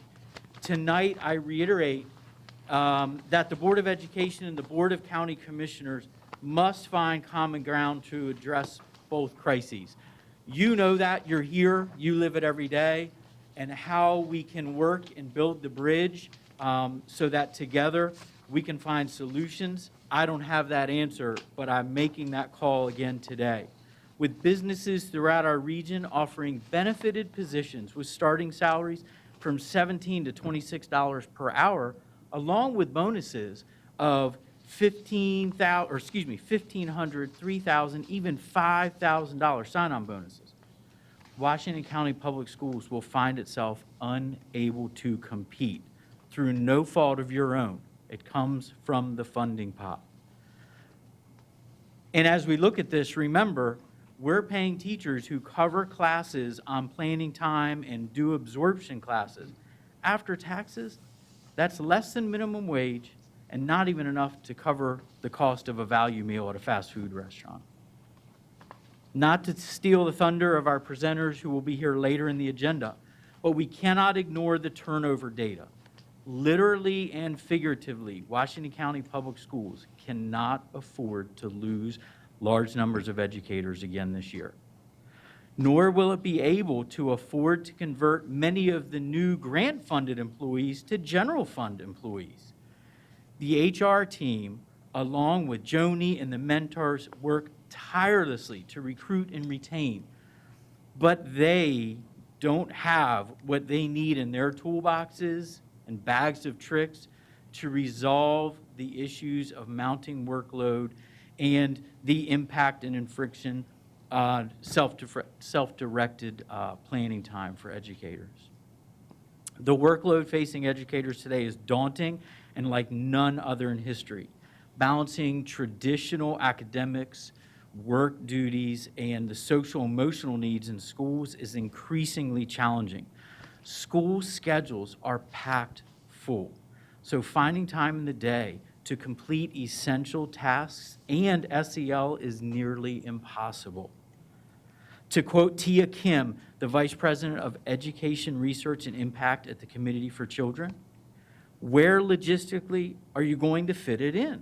Tonight, I reiterate that the Board of Education and the Board of County Commissioners must find common ground to address both crises. You know that, you're here, you live it every day, and how we can work and build the bridge so that together we can find solutions. I don't have that answer, but I'm making that call again today. With businesses throughout our region offering benefited positions with starting salaries from $17 to $26 per hour, along with bonuses of $1,500, $3,000, even $5,000 sign-on bonuses, Washington County Public Schools will find itself unable to compete through no fault of your own. It comes from the funding pot. And as we look at this, remember, we're paying teachers who cover classes on planning time and do absorption classes. After taxes, that's less than minimum wage and not even enough to cover the cost of a value meal at a fast food restaurant. Not to steal the thunder of our presenters who will be here later in the agenda, but we cannot ignore the turnover data. Literally and figuratively, Washington County Public Schools cannot afford to lose large numbers of educators again this year. Nor will it be able to afford to convert many of the new grant-funded employees to general fund employees. The HR team, along with Joni and the mentors, work tirelessly to recruit and retain, but they don't have what they need in their toolboxes and bags of tricks to resolve the issues of mounting workload and the impact and infliction on self-directed planning time for educators. The workload facing educators today is daunting and like none other in history. Balancing traditional academics, work duties, and the social emotional needs in schools is increasingly challenging. School schedules are packed full, so finding time in the day to complete essential tasks and SEL is nearly impossible. To quote Tia Kim, the Vice President of Education Research and Impact at the Committee for Children, where logistically are you going to fit it in?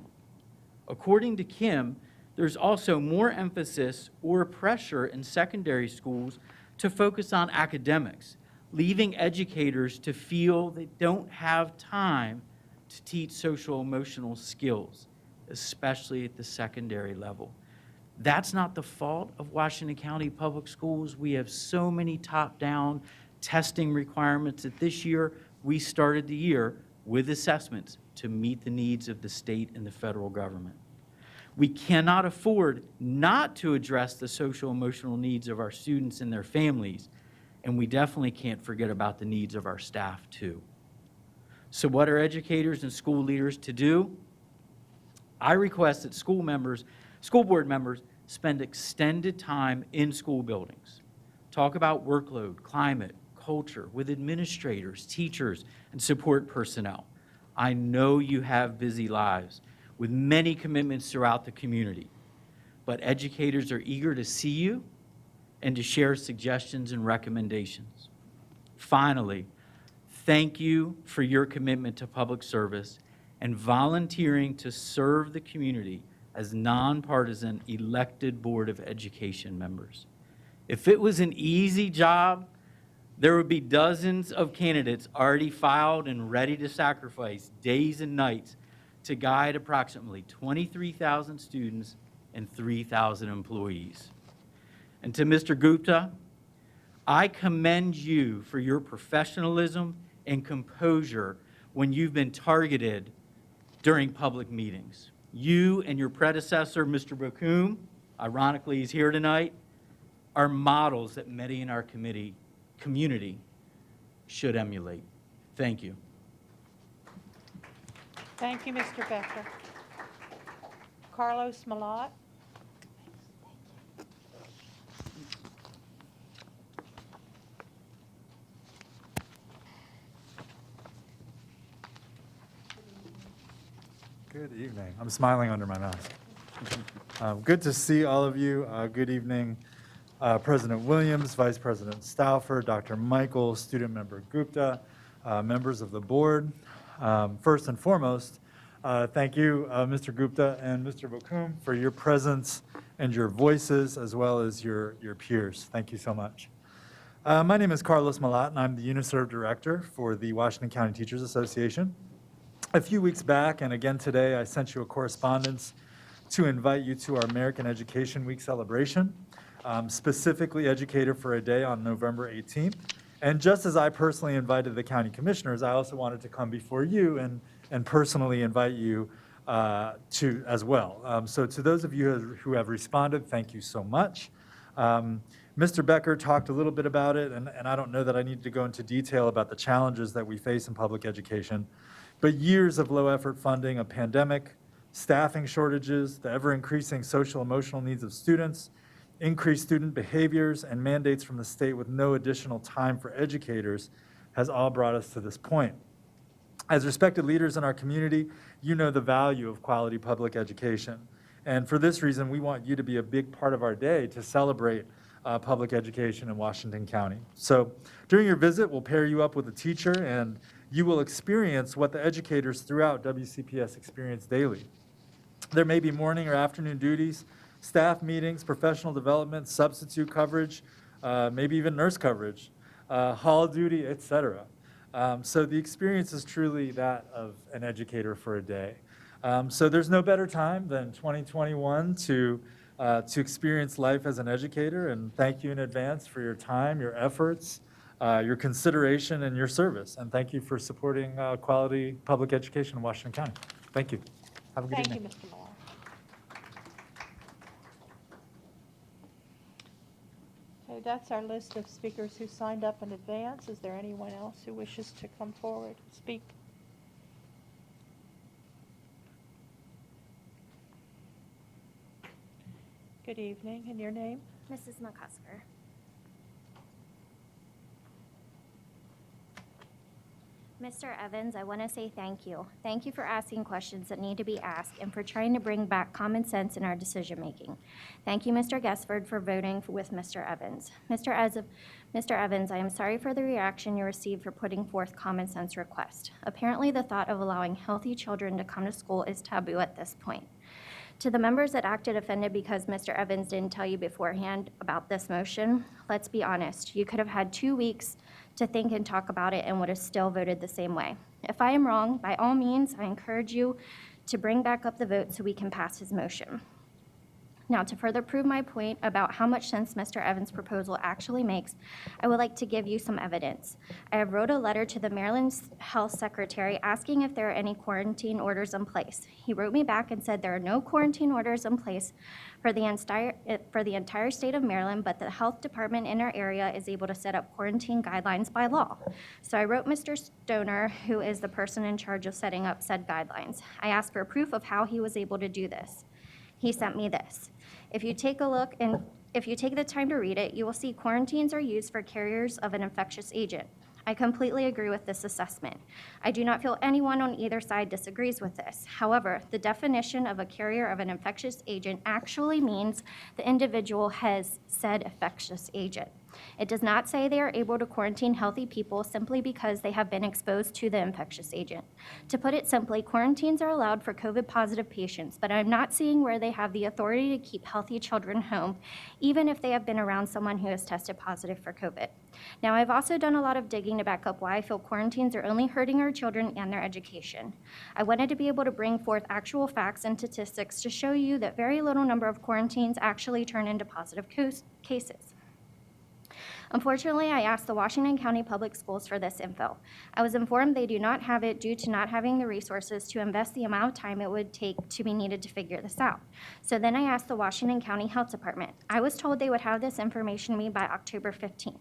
According to Kim, there's also more emphasis or pressure in secondary schools to focus on academics, leaving educators to feel they don't have time to teach social emotional skills. especially at the secondary level. That's not the fault of Washington County Public Schools. We have so many top-down testing requirements that this year we started the year with assessments to meet the needs of the state and the federal government. We cannot afford not to address the social emotional needs of our students and their families, and we definitely can't forget about the needs of our staff too. So what are educators and school leaders to do? I request that school board members spend extended time in school buildings. Talk about workload, climate, culture with administrators, teachers, and support personnel. I know you have busy lives with many commitments throughout the community, but educators are eager to see you and to share suggestions and recommendations. Finally, thank you for your commitment to public service and volunteering to serve the community as nonpartisan elected Board of Education members. If it was an easy job, there would be dozens of candidates already filed and ready to sacrifice days and nights to guide approximately 23,000 students and 3,000 employees. And to Mr. Gupta, I commend you for your professionalism and composure when you've been targeted during public meetings. You and your predecessor, Mr. Bokum, ironically he's here tonight, are models that many in our community should emulate. Thank you. Thank you, Mr. Becker. Carlos Malott. Good evening. I'm smiling under my mask. Good to see all of you. Good evening, President Williams, Vice President Stauffer, Dr. Michael, Student Member Gupta, members of the board. First and foremost, thank you, Mr. Gupta and Mr. Bokum, for your presence and your voices, as well as your peers. Thank you so much. My name is Carlos Malott, and I'm the Unicef Director for the Washington County Teachers Association. A few weeks back, and again today, I sent you a correspondence to invite you to our American Education Week celebration, specifically Educator for a Day on November 18th. And just as I personally invited the county commissioners, I also wanted to come before you and personally invite you to as well. So to those of you who have responded, thank you so much. Mr. Becker talked a little bit about it, and I don't know that I need to go into detail about the challenges that we face in public education. But years of low-effort funding, a pandemic, staffing shortages, the ever-increasing social emotional needs of students, increased student behaviors, and mandates from the state with no additional time for educators has all brought us to this point. As respected leaders in our community, you know the value of quality public education. And for this reason, we want you to be a big part of our day to celebrate public education in Washington County. So during your visit, we'll pair you up with a teacher, and you will experience what the educators throughout WCPS experience daily. There may be morning or afternoon duties, staff meetings, professional development, substitute coverage, maybe even nurse coverage, hall duty, etc. So the experience is truly that of an educator for a day. So there's no better time than 2021 to experience life as an educator, and thank you in advance for your time, your efforts, your consideration, and your service. And thank you for supporting quality public education in Washington County. Thank you. Have a good evening. Thank you, Mr. Moore. Okay, that's our list of speakers who signed up in advance. Is there anyone else who wishes to come forward and speak? Good evening, and your name? Mrs. McCusker. Mr. Evans, I want to say thank you. Thank you for asking questions that need to be asked and for trying to bring back common sense in our decision-making. Thank you, Mr. Guessford, for voting with Mr. Evans. Mr. Evans, I am sorry for the reaction you received for putting forth common sense request. Apparently, the thought of allowing healthy children to come to school is taboo at this point. To the members that acted offended because Mr. Evans didn't tell you beforehand about this motion, let's be honest. You could have had 2 weeks to think and talk about it and would have still voted the same way. If I am wrong, by all means, I encourage you to bring back up the vote so we can pass his motion. Now, to further prove my point about how much sense Mr. Evans' proposal actually makes, I would like to give you some evidence. I have wrote a letter to the Maryland Health Secretary asking if there are any quarantine orders in place. He wrote me back and said there are no quarantine orders in place for the entire state of Maryland, but the health department in our area is able to set up quarantine guidelines by law. So I wrote Mr. Stoner, who is the person in charge of setting up said guidelines. I asked for proof of how he was able to do this. He sent me this. If you take a look and if you take the time to read it, you will see quarantines are used for carriers of an infectious agent. I completely agree with this assessment. I do not feel anyone on either side disagrees with this. However, the definition of a carrier of an infectious agent actually means the individual has said infectious agent. It does not say they are able to quarantine healthy people simply because they have been exposed to the infectious agent. To put it simply, quarantines are allowed for COVID-positive patients, but I'm not seeing where they have the authority to keep healthy children home, even if they have been around someone who has tested positive for COVID. Now, I've also done a lot of digging to back up why I feel quarantines are only hurting our children and their education. I wanted to be able to bring forth actual facts and statistics to show you that very little number of quarantines actually turn into positive cases. Unfortunately, I asked the Washington County Public Schools for this info. I was informed they do not have it due to not having the resources to invest the amount of time it would take to be needed to figure this out. So then I asked the Washington County Health Department. I was told they would have this information to me by October 15th.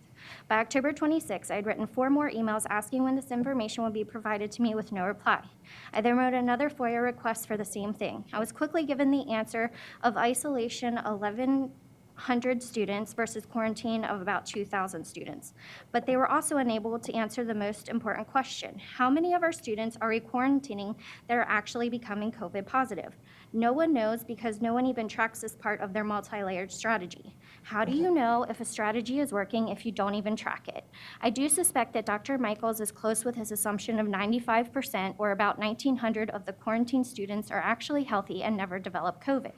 By October 26th, I had written 4 more emails asking when this information would be provided to me with no reply. I then wrote another FOIA request for the same thing. I was quickly given the answer of isolation 1,100 students versus quarantine of about 2,000 students. But they were also unable to answer the most important question. How many of our students are we quarantining that are actually becoming COVID positive? No one knows because no one even tracks this part of their multi-layered strategy. How do you know if a strategy is working if you don't even track it? I do suspect that Dr. Michaels is close with his assumption of 95% or about 1,900 of the quarantine students are actually healthy and never develop COVID.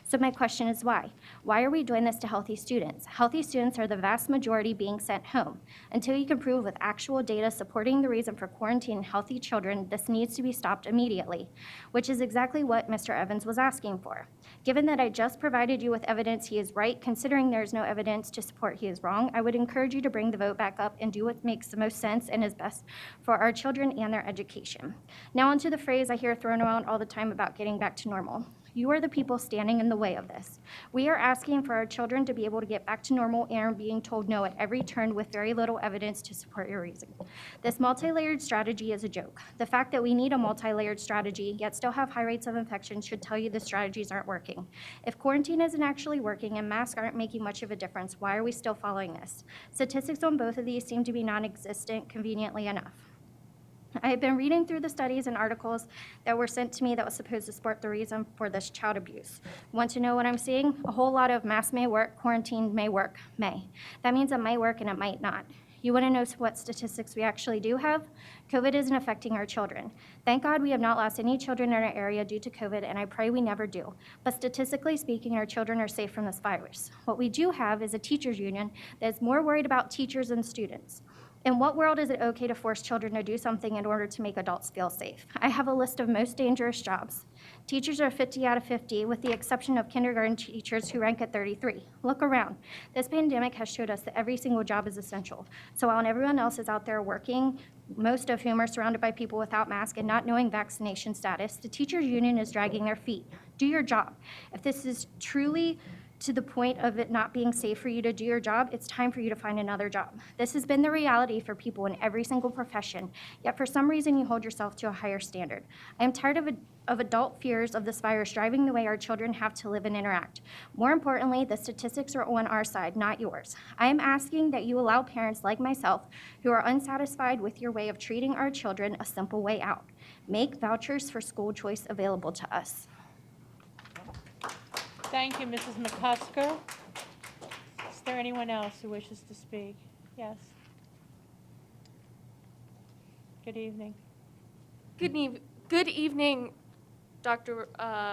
So my question is why? Why are we doing this to healthy students? Healthy students are the vast majority being sent home. Until you can prove with actual data supporting the reason for quarantining healthy children, this needs to be stopped immediately, which is exactly what Mr. Evans was asking for. Given that I just provided you with evidence he is right, considering there's no evidence to support he is wrong, I would encourage you to bring the vote back up and do what makes the most sense and is best for our children and their education. Now onto the phrase I hear thrown around all the time about getting back to normal. You are the people standing in the way of this. We are asking for our children to be able to get back to normal and are being told no at every turn with very little evidence to support your reason. This multi-layered strategy is a joke. The fact that we need a multi-layered strategy yet still have high rates of infection should tell you the strategies aren't working. If quarantine isn't actually working and masks aren't making much of a difference, why are we still following this? Statistics on both of these seem to be non-existent conveniently enough. I have been reading through the studies and articles that were sent to me that was supposed to support the reason for this child abuse. Want to know what I'm seeing? A whole lot of masks may work, quarantine may work, may. That means it might work and it might not. You want to know what statistics we actually do have? COVID isn't affecting our children. Thank God we have not lost any children in our area due to COVID, and I pray we never do. But statistically speaking, our children are safe from this virus. What we do have is a teachers union that is more worried about teachers than students. In what world is it okay to force children to do something in order to make adults feel safe? I have a list of most dangerous jobs. Teachers are 50 out of 50, with the exception of kindergarten teachers who rank at 33. Look around. This pandemic has showed us that every single job is essential. So while everyone else is out there working, most of whom are surrounded by people without masks and not knowing vaccination status, the teachers union is dragging their feet. Do your job. If this is truly to the point of it not being safe for you to do your job, it's time for you to find another job. This has been the reality for people in every single profession, yet for some reason you hold yourself to a higher standard. I am tired of adult fears of this virus driving the way our children have to live and interact. More importantly, the statistics are on our side, not yours. I am asking that you allow parents like myself who are unsatisfied with your way of treating our children a simple way out. Make vouchers for school choice available to us. Thank you, Mrs. McCusker. Is there anyone else who wishes to speak? Yes. Good evening. Good evening, Dr.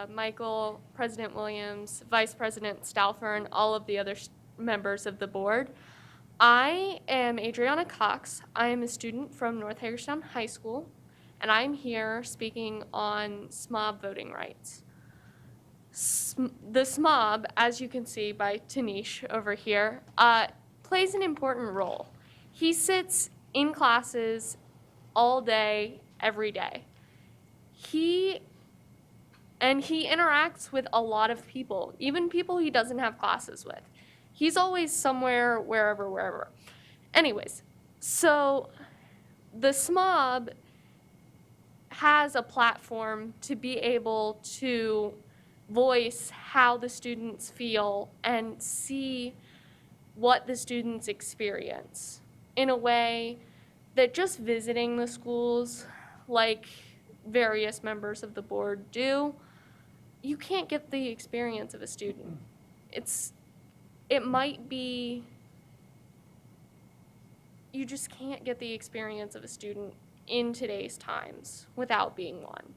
Michael, President Williams, Vice President Stauffer, and all of the other members of the board. I am Adriana Cox. I am a student from North Hagerstown High School, and I'm here speaking on SMOB voting rights. The SMOB, as you can see by Tanish over here, plays an important role. He sits in classes all day, every day. He interacts with a lot of people, even people he doesn't have classes with. He's always somewhere, wherever. Anyways, so the SMOB has a platform to be able to voice how the students feel and see what the students experience in a way that just visiting the schools, like various members of the board do, you can't get the experience of a student. It might be, you just can't get the experience of a student in today's times without being one.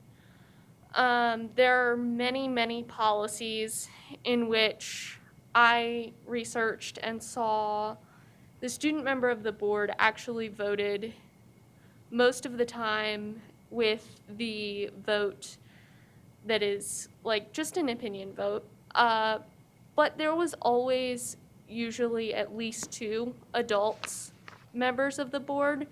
There are many policies in which I researched and saw the student member of the board actually voted most of the time with the vote that is like just an opinion vote. But there was always usually at least 2 adults members of the board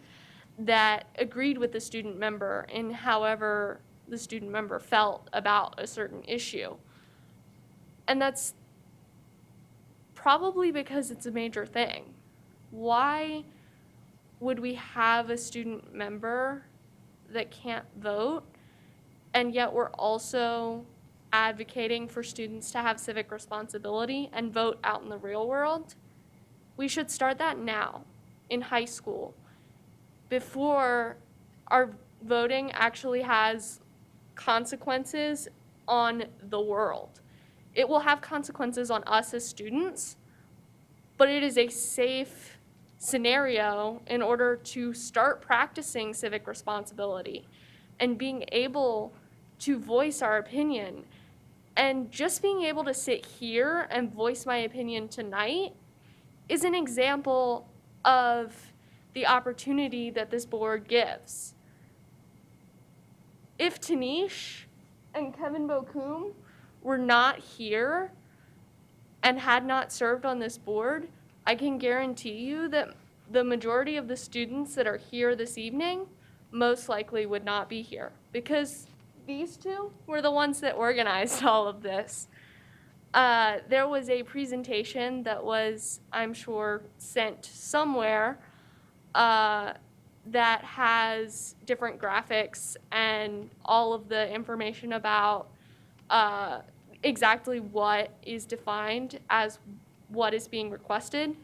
that agreed with the student member in however the student member felt about a certain issue. And that's probably because it's a major thing. Why would we have a student member that can't vote, and yet we're also advocating for students to have civic responsibility and vote out in the real world? We should start that now, in high school, before our voting actually has consequences on the world. It will have consequences on us as students, but it is a safe scenario in order to start practicing civic responsibility and being able to voice our opinion. And just being able to sit here and voice my opinion tonight is an example of the opportunity that this board gives. If Tanish and Kevin Bokum were not here and had not served on this board, I can guarantee you that the majority of the students that are here this evening most likely would not be here, because these 2 were the ones that organized all of this. There was a presentation that was, I'm sure, sent somewhere that has different graphics and all of the information about exactly what is defined as what is being requested.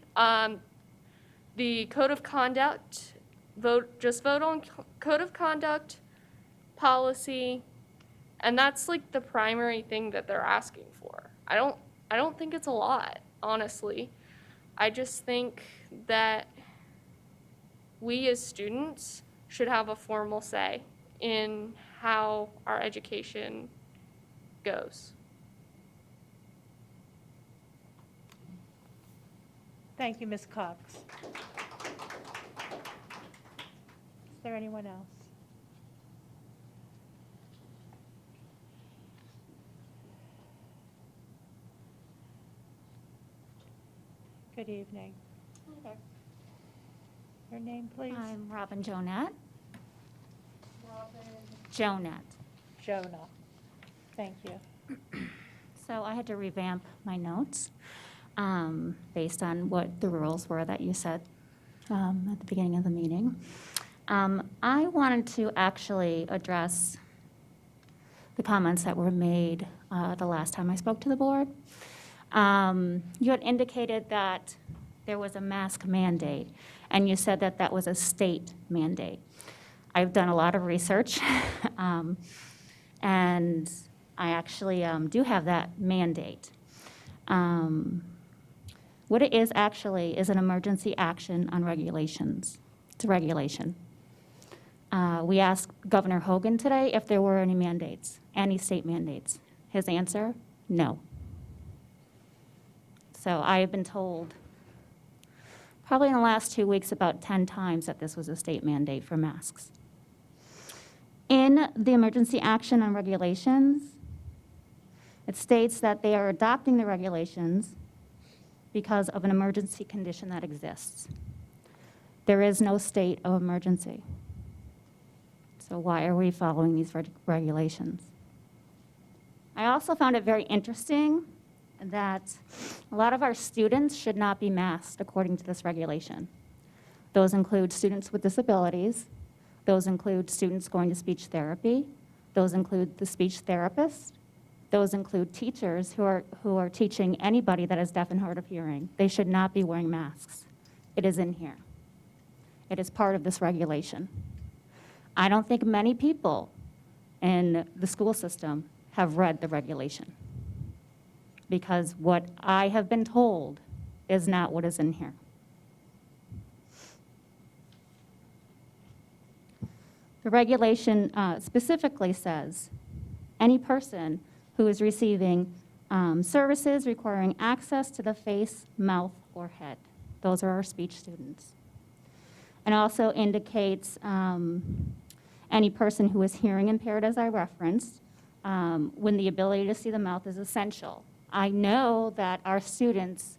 The code of conduct, vote on code of conduct, policy, and that's like the primary thing that they're asking for. I don't think it's a lot, honestly. I just think that we as students should have a formal say in how our education goes. Thank you, Ms. Cox. Is there anyone else? Good evening. Hi there. Your name, please? I'm Robin Jonat. Jonat. Jonah. Thank you. So I had to revamp my notes based on what the rules were that you said at the beginning of the meeting. I wanted to actually address the comments that were made the last time I spoke to the board. You had indicated that there was a mask mandate, and you said that that was a state mandate. I've done a lot of research, and I actually do have that mandate. What it is actually is an emergency action on regulations. It's a regulation. We asked Governor Hogan today if there were any mandates, any state mandates. His answer, no. So I have been told probably in the last 2 weeks about 10 times that this was a state mandate for masks. In the emergency action and regulations, it states that they are adopting the regulations because of an emergency condition that exists. There is no state of emergency. So why are we following these regulations? I also found it very interesting that a lot of our students should not be masked according to this regulation. Those include students with disabilities. Those include students going to speech therapy. Those include the speech therapist. Those include teachers who are teaching anybody that is deaf and hard of hearing. They should not be wearing masks. It is in here. It is part of this regulation. I don't think many people in the school system have read the regulation, because what I have been told is not what is in here. The regulation specifically says any person who is receiving services requiring access to the face, mouth, or head. Those are our speech students. And also indicates any person who is hearing impaired, as I referenced, when the ability to see the mouth is essential. I know that our students,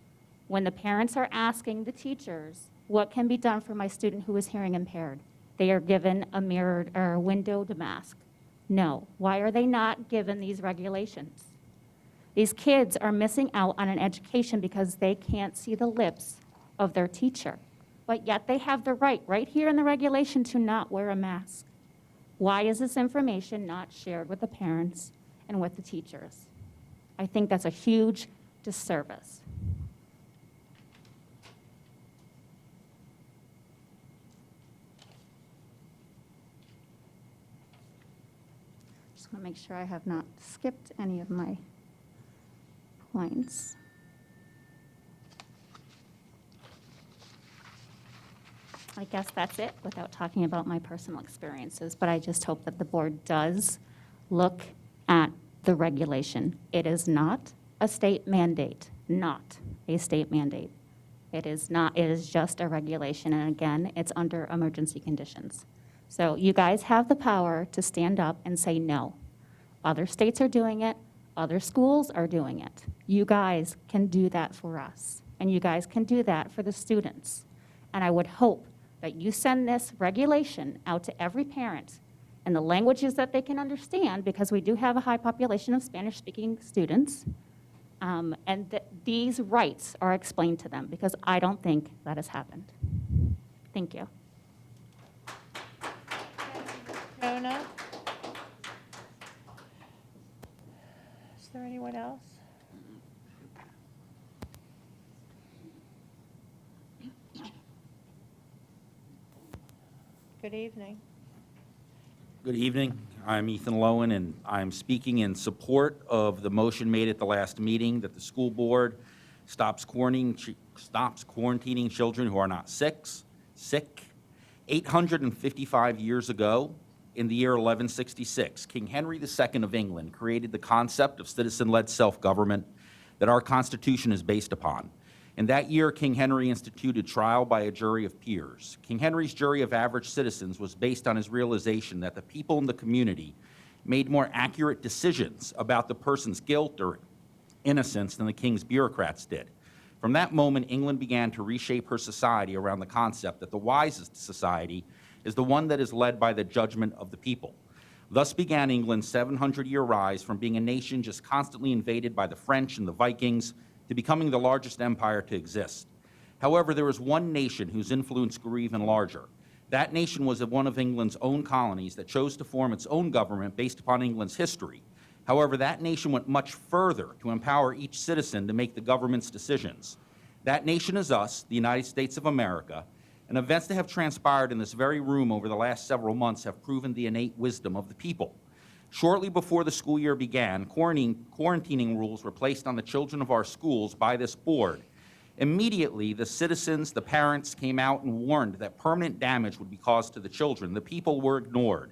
when the parents are asking the teachers, what can be done for my student who is hearing impaired? They are given a mirrored or windowed mask. No. Why are they not given these regulations? These kids are missing out on an education because they can't see the lips of their teacher. But yet they have the right here in the regulation, to not wear a mask. Why is this information not shared with the parents and with the teachers? I think that's a huge disservice. Just want to make sure I have not skipped any of my points. I guess that's it without talking about my personal experiences, but I just hope that the board does look at the regulation. It is not a state mandate, not a state mandate. It is not, it is just a regulation, and again, it's under emergency conditions. So you guys have the power to stand up and say no. Other states are doing it, other schools are doing it. You guys can do that for us, and you guys can do that for the students. And I would hope that you send this regulation out to every parent in the languages that they can understand, because we do have a high population of Spanish-speaking students, and that these rights are explained to them, because I don't think that has happened. Thank you. Jonah? Is there anyone else? Good evening. Good evening. I'm Ethan Lowen, and I'm speaking in support of the motion made at the last meeting that the school board stops quarantining children who are not sick. 855 years ago, in the year 1166, King Henry II of England created the concept of citizen-led self-government that our Constitution is based upon. In that year, King Henry instituted trial by a jury of peers. King Henry's jury of average citizens was based on his realization that the people in the community made more accurate decisions about the person's guilt or innocence than the king's bureaucrats did. From that moment, England began to reshape her society around the concept that the wisest society is the one that is led by the judgment of the people. Thus began England's 700-year rise from being a nation just constantly invaded by the French and the Vikings to becoming the largest empire to exist. However, there was one nation whose influence grew even larger. That nation was one of England's own colonies that chose to form its own government based upon England's history. However, that nation went much further to empower each citizen to make the government's decisions. That nation is us, the United States of America, and events that have transpired in this very room over the last several months have proven the innate wisdom of the people. Shortly before the school year began, quarantining rules were placed on the children of our schools by this board. Immediately, the citizens, the parents, came out and warned that permanent damage would be caused to the children. The people were ignored.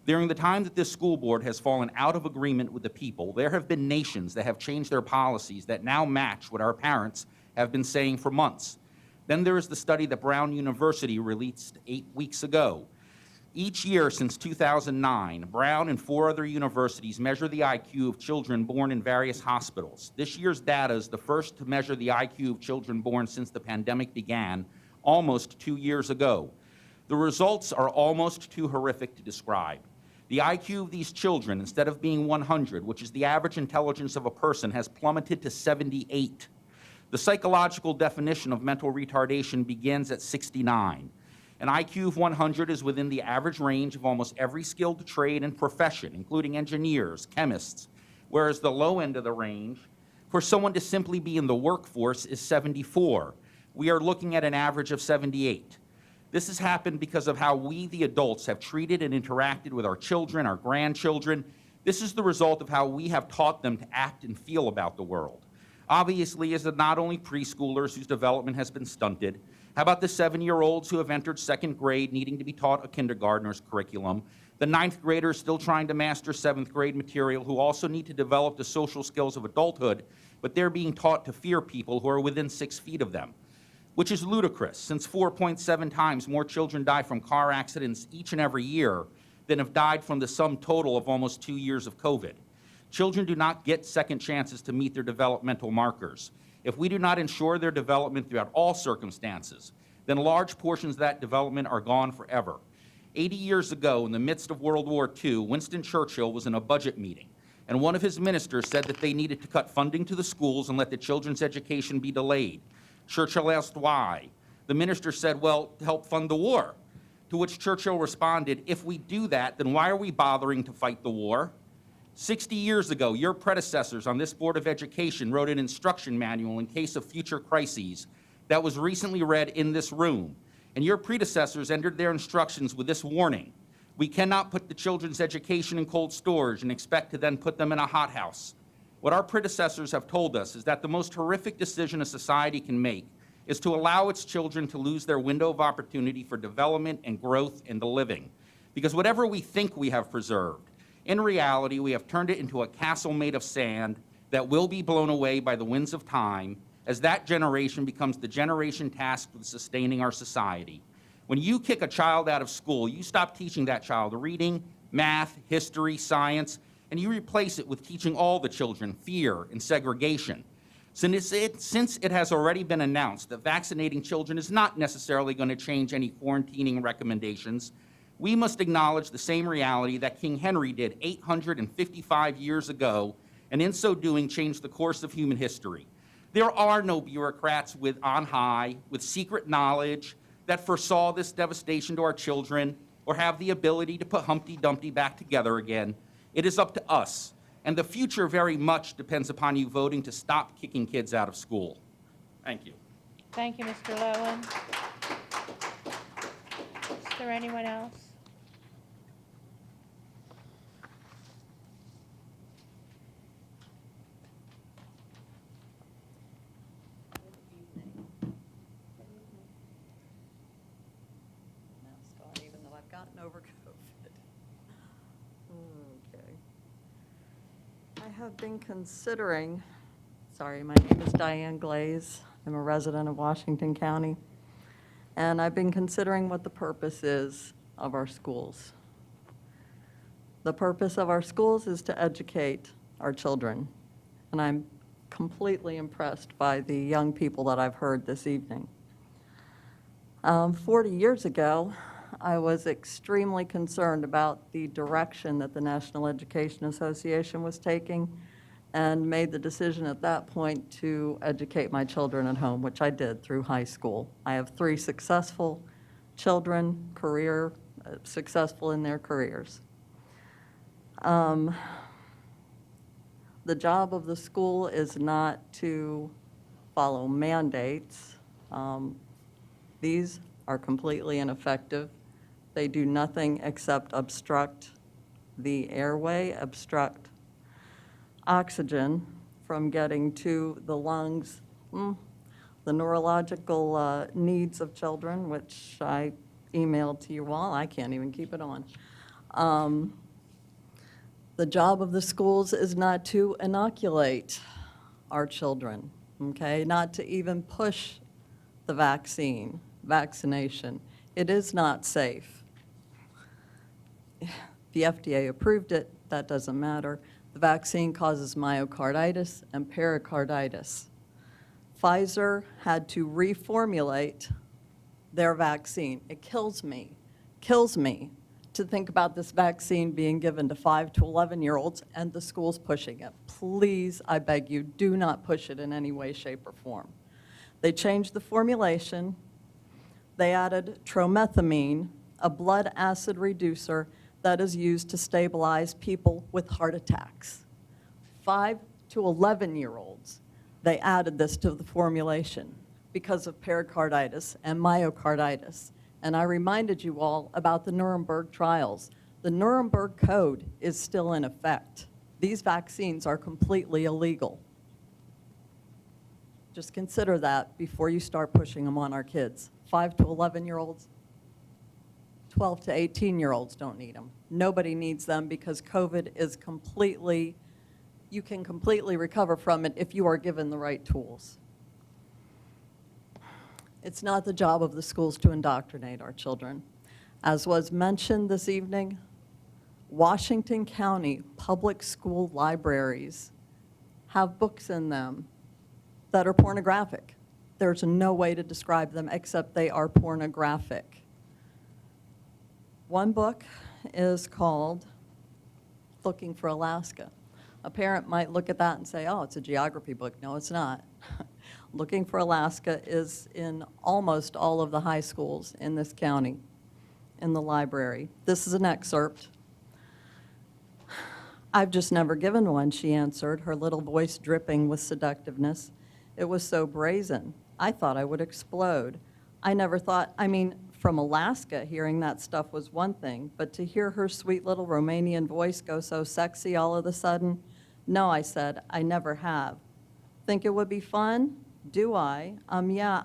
During the time that this school board has fallen out of agreement with the people, there have been nations that have changed their policies that now match what our parents have been saying for months. Then there is the study that Brown University released 8 weeks ago. Each year since 2009, Brown and 4 other universities measure the IQ of children born in various hospitals. This year's data is the first to measure the IQ of children born since the pandemic began, almost 2 years ago. The results are almost too horrific to describe. The IQ of these children, instead of being 100, which is the average intelligence of a person, has plummeted to 78. The psychological definition of mental retardation begins at 69. An IQ of 100 is within the average range of almost every skilled trade and profession, including engineers, chemists, whereas the low end of the range, for someone to simply be in the workforce, is 74. We are looking at an average of 78. This has happened because of how we, the adults, have treated and interacted with our children, our grandchildren. This is the result of how we have taught them to act and feel about the world. Obviously, is it not only preschoolers whose development has been stunted? How about the 7-year-olds who have entered 2nd grade needing to be taught a kindergartner's curriculum? The 9th graders still trying to master 7th grade material who also need to develop the social skills of adulthood, but they're being taught to fear people who are within 6 feet of them, which is ludicrous, since 4.7 times more children die from car accidents each and every year than have died from the sum total of almost 2 years of COVID. Children do not get second chances to meet their developmental markers. If we do not ensure their development throughout all circumstances, then large portions of that development are gone forever. 80 years ago, in the midst of World War II, Winston Churchill was in a budget meeting, and one of his ministers said that they needed to cut funding to the schools and let the children's education be delayed. Churchill asked why. The minister said, well, to help fund the war. To which Churchill responded, if we do that, then why are we bothering to fight the war? 60 years ago, your predecessors on this Board of Education wrote an instruction manual in case of future crises that was recently read in this room. And your predecessors entered their instructions with this warning: we cannot put the children's education in cold storage and expect to then put them in a hothouse. What our predecessors have told us is that the most horrific decision a society can make is to allow its children to lose their window of opportunity for development and growth and the living. Because whatever we think we have preserved, in reality, we have turned it into a castle made of sand that will be blown away by the winds of time as that generation becomes the generation tasked with sustaining our society. When you kick a child out of school, you stop teaching that child reading, math, history, science, and you replace it with teaching all the children fear and segregation. Since it has already been announced that vaccinating children is not necessarily going to change any quarantining recommendations, we must acknowledge the same reality that King Henry did 855 years ago, and in so doing changed the course of human history. There are no bureaucrats on high with secret knowledge that foresaw this devastation to our children or have the ability to put Humpty Dumpty back together again. It is up to us, and the future very much depends upon you voting to stop kicking kids out of school. Thank you. Thank you, Mr. Lowen. Is there anyone else? Mask on, even though I've gotten over COVID. Okay. I have been considering, sorry, my name is Diane Glaze. I'm a resident of Washington County. And I've been considering what the purpose is of our schools. The purpose of our schools is to educate our children. And I'm completely impressed by the young people that I've heard this evening. 40 years ago, I was extremely concerned about the direction that the National Education Association was taking and made the decision at that point to educate my children at home, which I did through high school. I have 3 successful children, successful in their careers. The job of the school is not to follow mandates. These are completely ineffective. They do nothing except obstruct the airway, obstruct oxygen from getting to the lungs, the neurological needs of children, which I emailed to you all. I can't even keep it on. The job of the schools is not to inoculate our children, okay? Not to even push the vaccination. It is not safe. the FDA approved it, that doesn't matter. The vaccine causes myocarditis and pericarditis. Pfizer had to reformulate their vaccine. It kills me to think about this vaccine being given to 5 to 11-year-olds and the schools pushing it. Please, I beg you, do not push it in any way, shape, or form. They changed the formulation. They added tromethamine, a blood acid reducer that is used to stabilize people with heart attacks. 5 to 11-year-olds, they added this to the formulation because of pericarditis and myocarditis. And I reminded you all about the Nuremberg trials. The Nuremberg Code is still in effect. These vaccines are completely illegal. Just consider that before you start pushing them on our kids. 5 to 11-year-olds, 12 to 18-year-olds don't need them. Nobody needs them because COVID is completely, you can completely recover from it if you are given the right tools. It's not the job of the schools to indoctrinate our children. As was mentioned this evening, Washington County public school libraries have books in them that are pornographic. There's no way to describe them except they are pornographic. One book is called Looking for Alaska. A parent might look at that and say, oh, it's a geography book. No, it's not. Looking for Alaska is in almost all of the high schools in this county, in the library. This is an excerpt. I've just never given one, she answered, her little voice dripping with seductiveness. It was so brazen. I thought I would explode. I never thought, from Alaska, hearing that stuff was one thing, but to hear her sweet little Romanian voice go so sexy all of a sudden, no, I said, I never have. Think it would be fun? Do I? Yeah,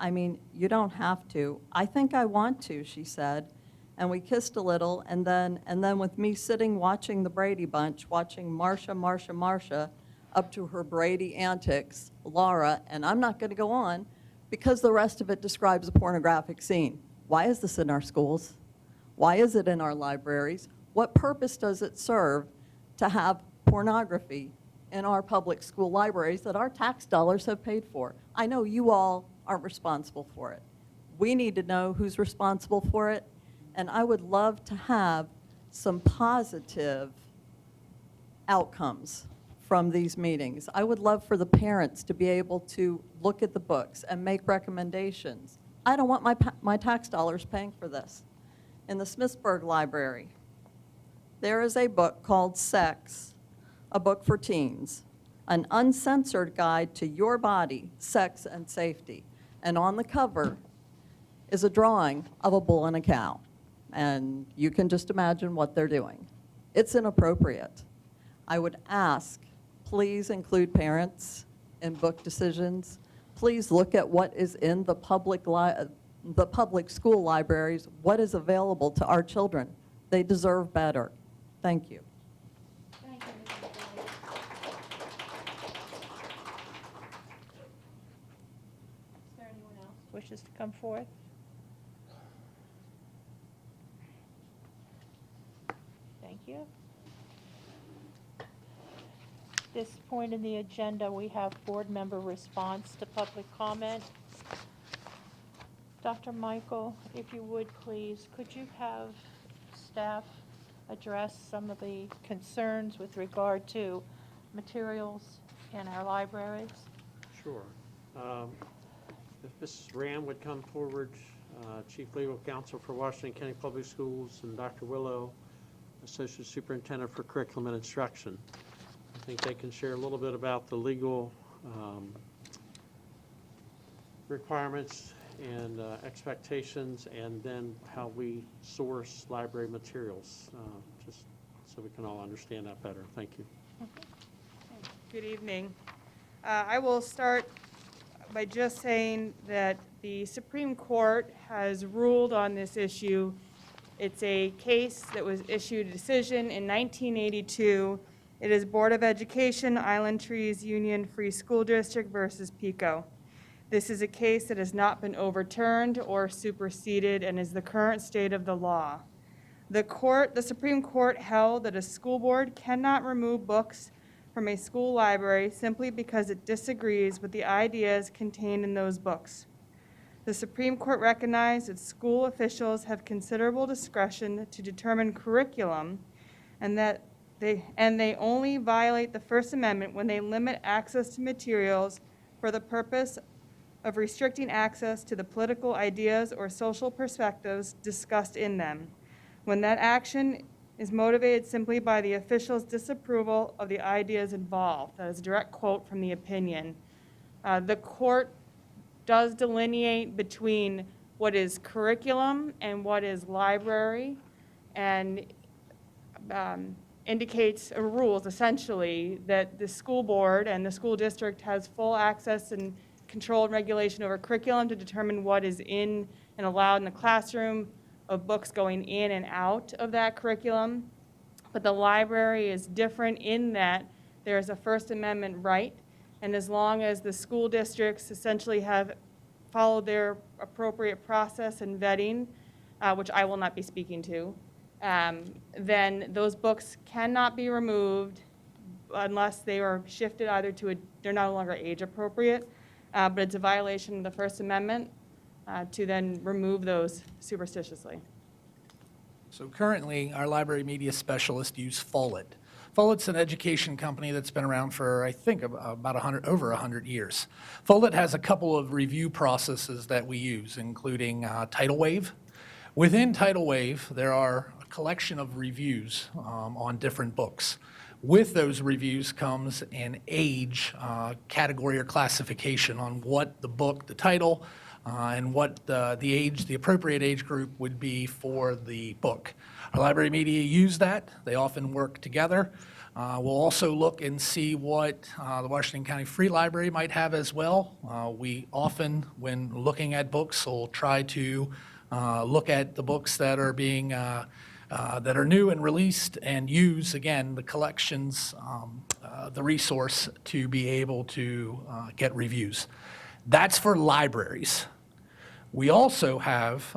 you don't have to. I think I want to, she said. And we kissed a little, and then with me sitting watching the Brady Bunch, watching Marsha, up to her Brady antics, Laura, and I'm not gonna go on, because the rest of it describes a pornographic scene. Why is this in our schools? Why is it in our libraries? What purpose does it serve to have pornography in our public school libraries that our tax dollars have paid for? I know you all aren't responsible for it. We need to know who's responsible for it, and I would love to have some positive outcomes from these meetings. I would love for the parents to be able to look at the books and make recommendations. I don't want my tax dollars paying for this. In the Smithsburg Library, there is a book called Sex, a book for teens, an uncensored guide to your body, sex, and safety. And on the cover is a drawing of a bull and a cow. And you can just imagine what they're doing. It's inappropriate. I would ask, please include parents in book decisions. Please look at what is in the public school libraries, what is available to our children. They deserve better. Thank you. Thank you, Mrs. Gray. Is there anyone else who wishes to come forth? Thank you. At this point in the agenda, we have board member response to public comment. Dr. Michael, if you would please, could you have staff address some of the concerns with regard to materials in our libraries? Sure. If Mrs. Ram would come forward, Chief Legal Counsel for Washington County Public Schools, and Dr. Willow, Associate Superintendent for Curriculum and Instruction. I think they can share a little bit about the legal requirements and expectations, and then how we source library materials, just so we can all understand that better. Thank you. Good evening. I will start by just saying that the Supreme Court has ruled on this issue. It's a case that was issued a decision in 1982. It is Board of Education, Island Trees Union Free School District versus PICO. This is a case that has not been overturned or superseded and is the current state of the law. The Supreme Court held that a school board cannot remove books from a school library simply because it disagrees with the ideas contained in those books. The Supreme Court recognized that school officials have considerable discretion to determine curriculum and that they only violate the First Amendment when they limit access to materials for the purpose of restricting access to the political ideas or social perspectives discussed in them, when that action is motivated simply by the official's disapproval of the ideas involved. That is a direct quote from the opinion. The court does delineate between what is curriculum and what is library, and indicates rules essentially that the school board and the school district has full access and control and regulation over curriculum to determine what is in and allowed in the classroom, of books going in and out of that curriculum. But the library is different in that there is a First Amendment right, and as long as the school districts essentially have followed their appropriate process and vetting, which I will not be speaking to, then those books cannot be removed unless they are shifted either to they're no longer age appropriate, but it's a violation of the First Amendment to then remove those superstitiously. So currently, our library media specialists use Follett. Follett's an education company that's been around for, I think, about over 100 years. Follett has a couple of review processes that we use, including Tidal Wave. Within Tidal Wave, there are a collection of reviews on different books. With those reviews comes an age category or classification on what the book, the title, and what the appropriate age group would be for the book. Our library media use that. They often work together. We'll also look and see what the Washington County Free Library might have as well. We often, when looking at books, will try to look at the books that are being that are new and released, and use, again, the collections, the resource to be able to get reviews. That's for libraries. We also have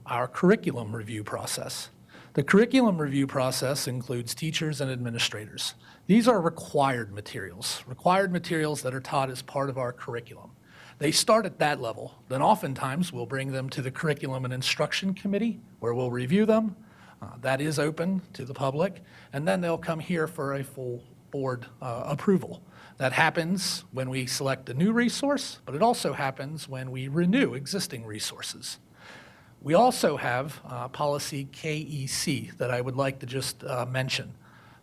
our curriculum review process. The curriculum review process includes teachers and administrators. These are required materials that are taught as part of our curriculum. They start at that level. Then oftentimes we'll bring them to the Curriculum and Instruction Committee where we'll review them. That is open to the public. And then they'll come here for a full board approval. That happens when we select a new resource, but it also happens when we renew existing resources. We also have policy KEC that I would like to just mention.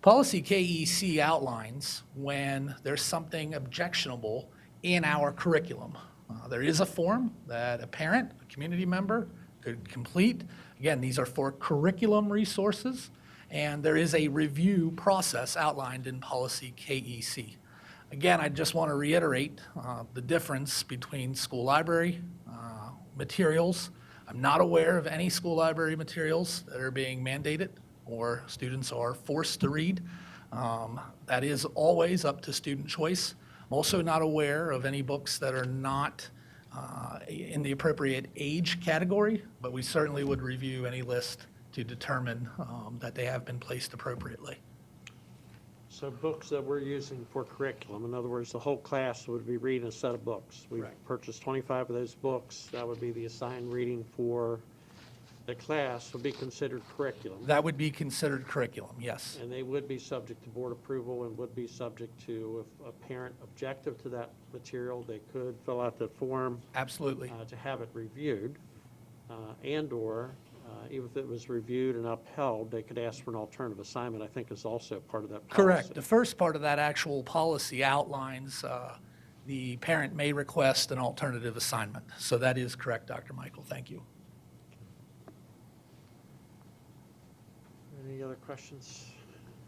Policy KEC outlines when there's something objectionable in our curriculum. There is a form that a parent, a community member could complete. Again, these are for curriculum resources, and there is a review process outlined in policy KEC. Again, I just want to reiterate the difference between school library materials. I'm not aware of any school library materials that are being mandated or students are forced to read. That is always up to student choice. I'm also not aware of any books that are not in the appropriate age category, but we certainly would review any list to determine that they have been placed appropriately. So books that we're using for curriculum, in other words, the whole class would be reading a set of books. We've purchased 25 of those books. That would be the assigned reading for the class, would be considered curriculum. That would be considered curriculum, yes. And they would be subject to board approval and would be subject to, if a parent objective to that material, they could fill out the form. Absolutely. To have it reviewed, and/or even if it was reviewed and upheld, they could ask for an alternative assignment, I think is also part of that policy. Correct. The first part of that actual policy outlines the parent may request an alternative assignment. So that is correct, Dr. Michael. Thank you. Any other questions?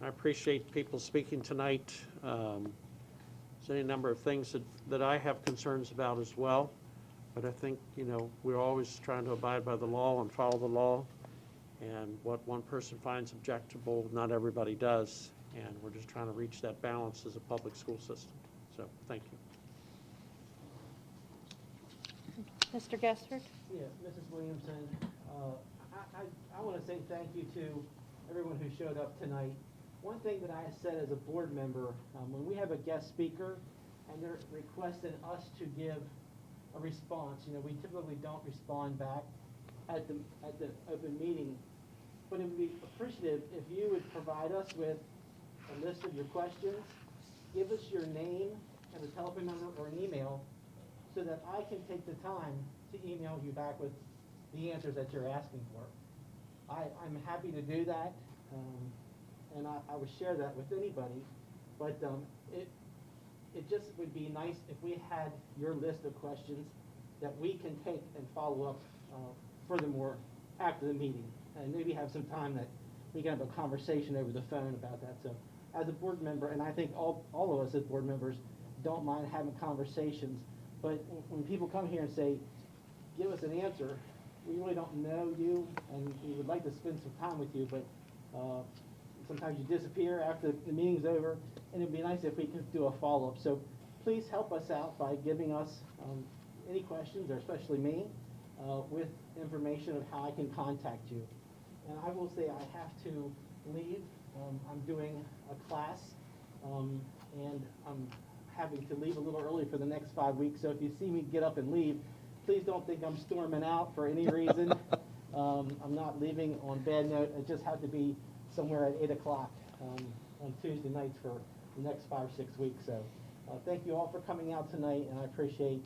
I appreciate people speaking tonight. There's any number of things that I have concerns about as well. But I think, we're always trying to abide by the law and follow the law. And what one person finds objectionable, not everybody does. And we're just trying to reach that balance as a public school system. So, thank you. Mr. Gessert? Yes, Mrs. Williamson, I want to say thank you to everyone who showed up tonight. One thing that I said as a board member, when we have a guest speaker and they're requesting us to give a response, we typically don't respond back at the open meeting, but it would be appreciative if you would provide us with a list of your questions, give us your name and a telephone number or an email, so that I can take the time to email you back with the answers that you're asking for. I'm happy to do that, and I would share that with anybody, but it just would be nice if we had your list of questions that we can take and follow up furthermore after the meeting, and maybe have some time that we can have a conversation over the phone about that. So as a board member, and I think all of us as board members don't mind having conversations, but when people come here and say, give us an answer, we really don't know you, and we would like to spend some time with you, but sometimes you disappear after the meeting's over, and it'd be nice if we could do a follow-up. So please help us out by giving us any questions, or especially me, with information of how I can contact you. And I will say I have to leave. I'm doing a class, and I'm having to leave a little early for the next 5 weeks. So if you see me get up and leave, please don't think I'm storming out for any reason. I'm not leaving on bad note. It just had to be somewhere at 8 o'clock on Tuesday nights for the next 5 or 6 weeks. So thank you all for coming out tonight, and I appreciate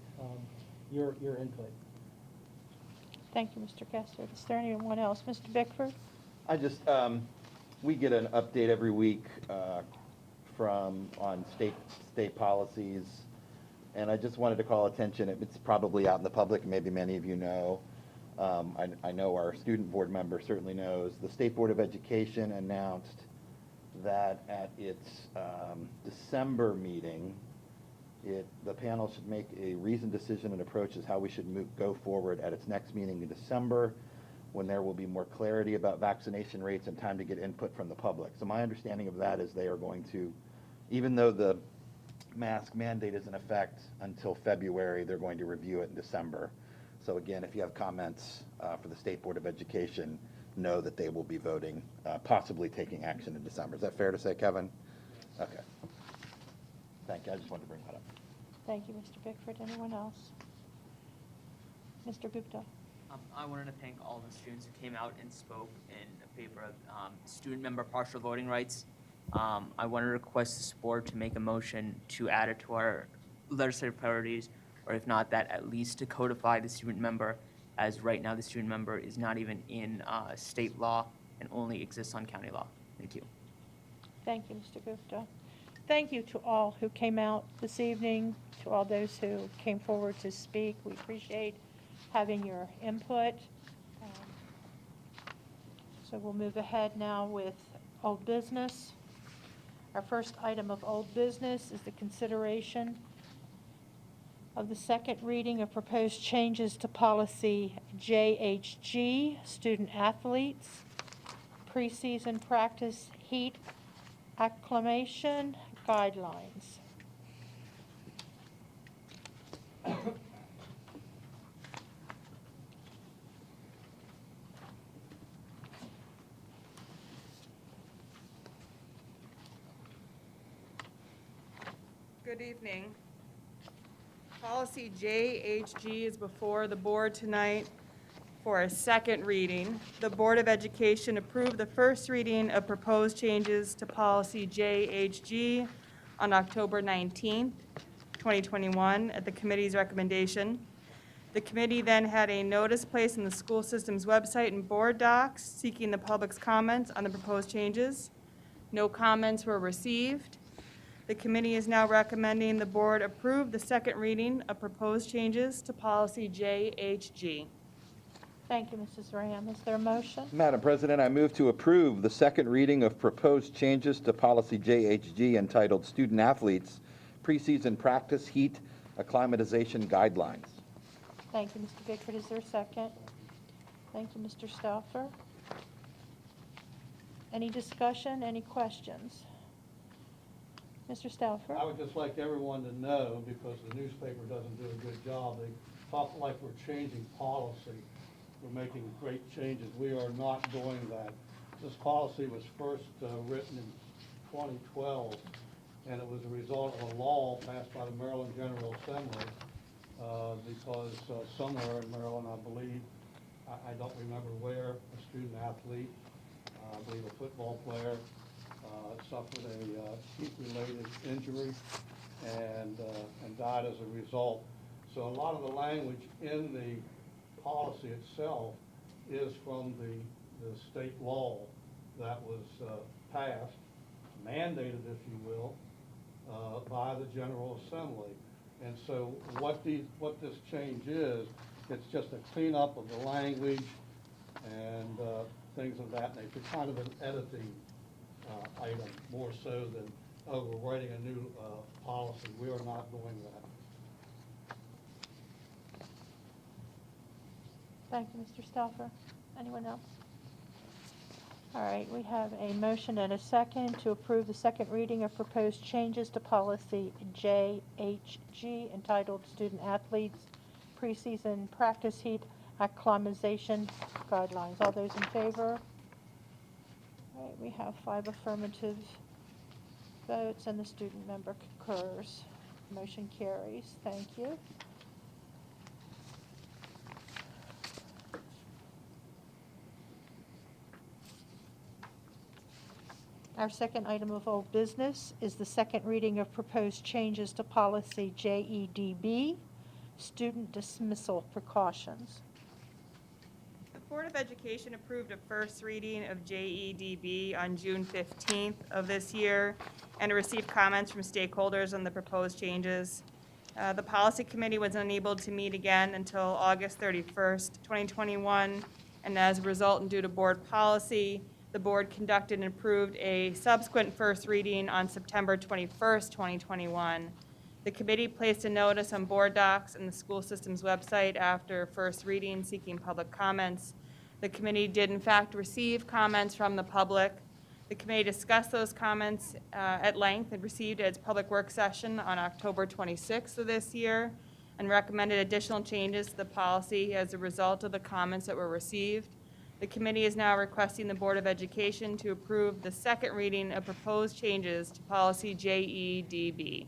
your input. Thank you, Mr. Gessler. Is there anyone else? Mr. Bickford? I just, we get an update every week on state policies, and I just wanted to call attention. It's probably out in the public, maybe many of you know. I know our student board member certainly knows. The State Board of Education announced that at its December meeting, the panel should make a reasoned decision and approach as how we should go forward at its next meeting in December, when there will be more clarity about vaccination rates and time to get input from the public. So my understanding of that is they are going to, even though the mask mandate is in effect until February, they're going to review it in December. So again, if you have comments for the State Board of Education, know that they will be voting, possibly taking action in December. Is that fair to say, Kevin? Okay. Thank you. I just wanted to bring that up. Thank you, Mr. Bickford. Anyone else? Mr. Gupta? I wanted to thank all the students who came out and spoke in favor of student member partial voting rights. I want to request this board to make a motion to add it to our legislative priorities, or if not that, at least to codify the student member, as right now the student member is not even in state law and only exists on county law. Thank you. Thank you, Mr. Gupta. Thank you to all who came out this evening, to all those who came forward to speak. We appreciate having your input. So we'll move ahead now with old business. Our first item of old business is the consideration of the second reading of proposed changes to policy JHG, student athletes, preseason practice heat acclimation guidelines. Good evening. Policy JHG is before the board tonight for a second reading. The Board of Education approved the first reading of proposed changes to policy JHG on October 19th, 2021, at the committee's recommendation. The committee then had a notice placed in the school system's website and board docs seeking the public's comments on the proposed changes. No comments were received. The committee is now recommending the board approve the second reading of proposed changes to policy JHG. Thank you, Mrs. Ram. Is there a motion? Madam President, I move to approve the second reading of proposed changes to policy JHG entitled Student Athletes Preseason Practice Heat Acclimatization Guidelines. Thank you, Mr. Bickford. Is there a second? Thank you, Mr. Stauffer. Any discussion, any questions? Mr. Stauffer? I would just like everyone to know, because the newspaper doesn't do a good job, they talk like we're changing policy. we're making great changes. We are not doing that. This policy was first written in 2012, and it was a result of a law passed by the Maryland General Assembly because somewhere in Maryland, I believe, I don't remember where, a student athlete, I believe a football player, suffered a heat-related injury and died as a result. So a lot of the language in the policy itself is from the state law that was passed, mandated, if you will, by the General Assembly. And so what this change is, it's just a cleanup of the language and things of that nature, kind of an editing item, more so than, oh, we're writing a new policy. We are not doing that. Thank you, Mr. Stauffer. Anyone else? All right, we have a motion and a second to approve the second reading of proposed changes to policy JHG entitled Student Athletes Preseason Practice Heat Acclimatization Guidelines. All those in favor? All right, we have 5 affirmative votes and the student member concurs. Motion carries. Thank you. Our second item of old business is the second reading of proposed changes to policy JEDB, student dismissal precautions. The Board of Education approved a first reading of JEDB on June 15th of this year and received comments from stakeholders on the proposed changes. The Policy Committee was unable to meet again until August 31st, 2021, and as a result and due to board policy, the board conducted and approved a subsequent first reading on September 21st, 2021. The committee placed a notice on board docs and the school system's website after first reading seeking public comments. The committee did in fact receive comments from the public. The committee discussed those comments at length and received its public work session on October 26th of this year and recommended additional changes to the policy as a result of the comments that were received. The committee is now requesting the Board of Education to approve the second reading of proposed changes to policy JEDB.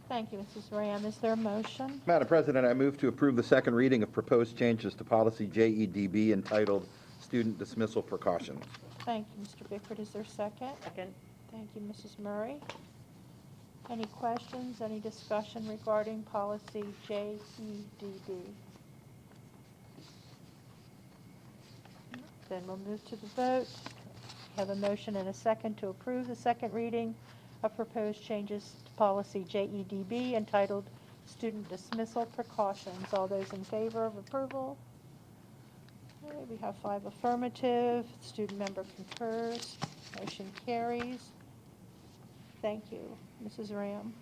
Thank you, Mrs. Ram. Is there a motion? Madam President, I move to approve the second reading of proposed changes to policy JEDB entitled Student Dismissal Precautions. Thank you, Mr. Bickford. Is there a second? Second. Thank you, Mrs. Murray. Any questions, any discussion regarding policy JEDB? Then we'll move to the vote. We have a motion and a second to approve the second reading of proposed changes to policy JEDB entitled Student Dismissal Precautions. All those in favor of approval? All right, we have 5 affirmative. Student member concurs. Motion carries. Thank you. Mrs. Ram.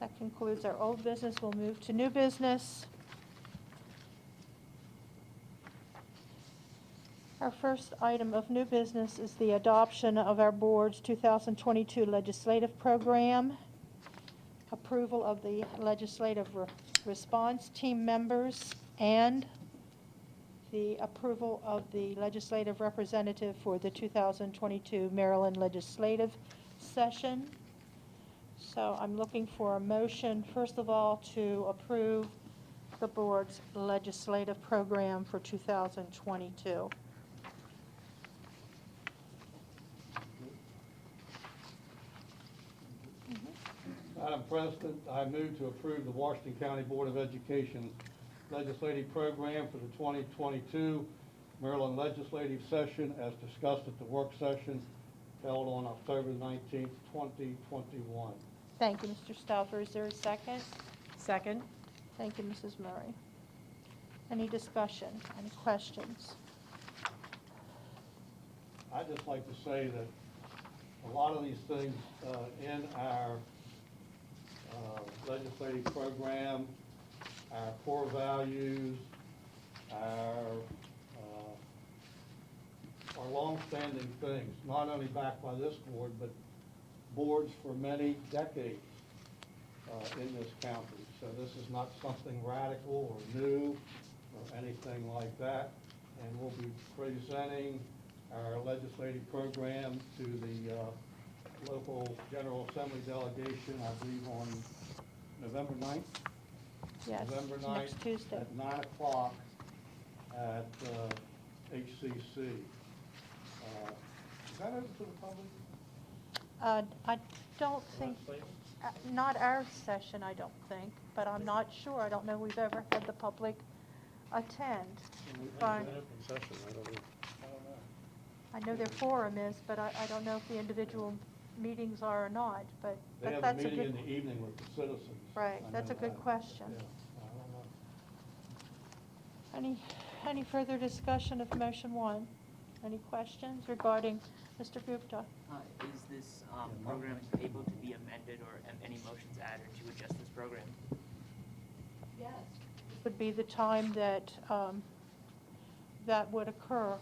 That concludes our old business. We'll move to new business. Our first item of new business is the adoption of our board's 2022 legislative program, approval of the legislative response team members, and the approval of the legislative representative for the 2022 Maryland legislative session. So I'm looking for a motion, first of all, to approve the board's legislative program for 2022. Madam President, I move to approve the Washington County Board of Education legislative program for the 2022 Maryland legislative session as discussed at the work session held on October 19th, 2021. Thank you, Mr. Stauffer. Is there a second? Second. Thank you, Mrs. Murray. Any discussion, any questions? I'd just like to say that a lot of these things in our legislative program, our core values, our long-standing things, not only backed by this board, but boards for many decades in this county. So this is not something radical or new or anything like that. And we'll be presenting our legislative program to the local General Assembly delegation, I believe on November 9th? Yes, November 9th. next Tuesday. At 9 o'clock at HCC. Is that open to the public? I don't think, not our session, I don't think, but I'm not sure. I don't know we've ever had the public attend. But I know their forum is, but I don't know if the individual meetings are or not, but They have a that's a meeting in good, the evening with the citizens. right, I that's a know good that. question. Yeah, I don't know. Any further discussion of motion one? Any questions regarding Mr. Gupta? Is this program able to be amended or any motions added to adjust this program? Yes. Would be the time that, that would occur.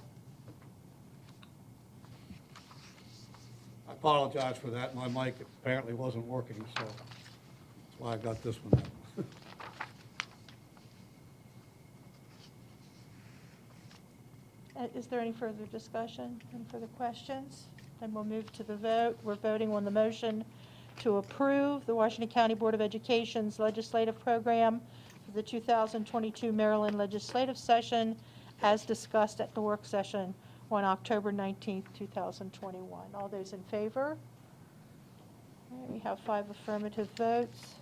I apologize for that. My mic apparently wasn't working, so that's why I got this one out. Is there any further discussion, any further questions? Then we'll move to the vote. We're voting on the motion to approve the Washington County Board of Education's legislative program for the 2022 Maryland legislative session as discussed at the work session on October 19th, 2021. All those in favor? All right, we have 5 affirmative votes.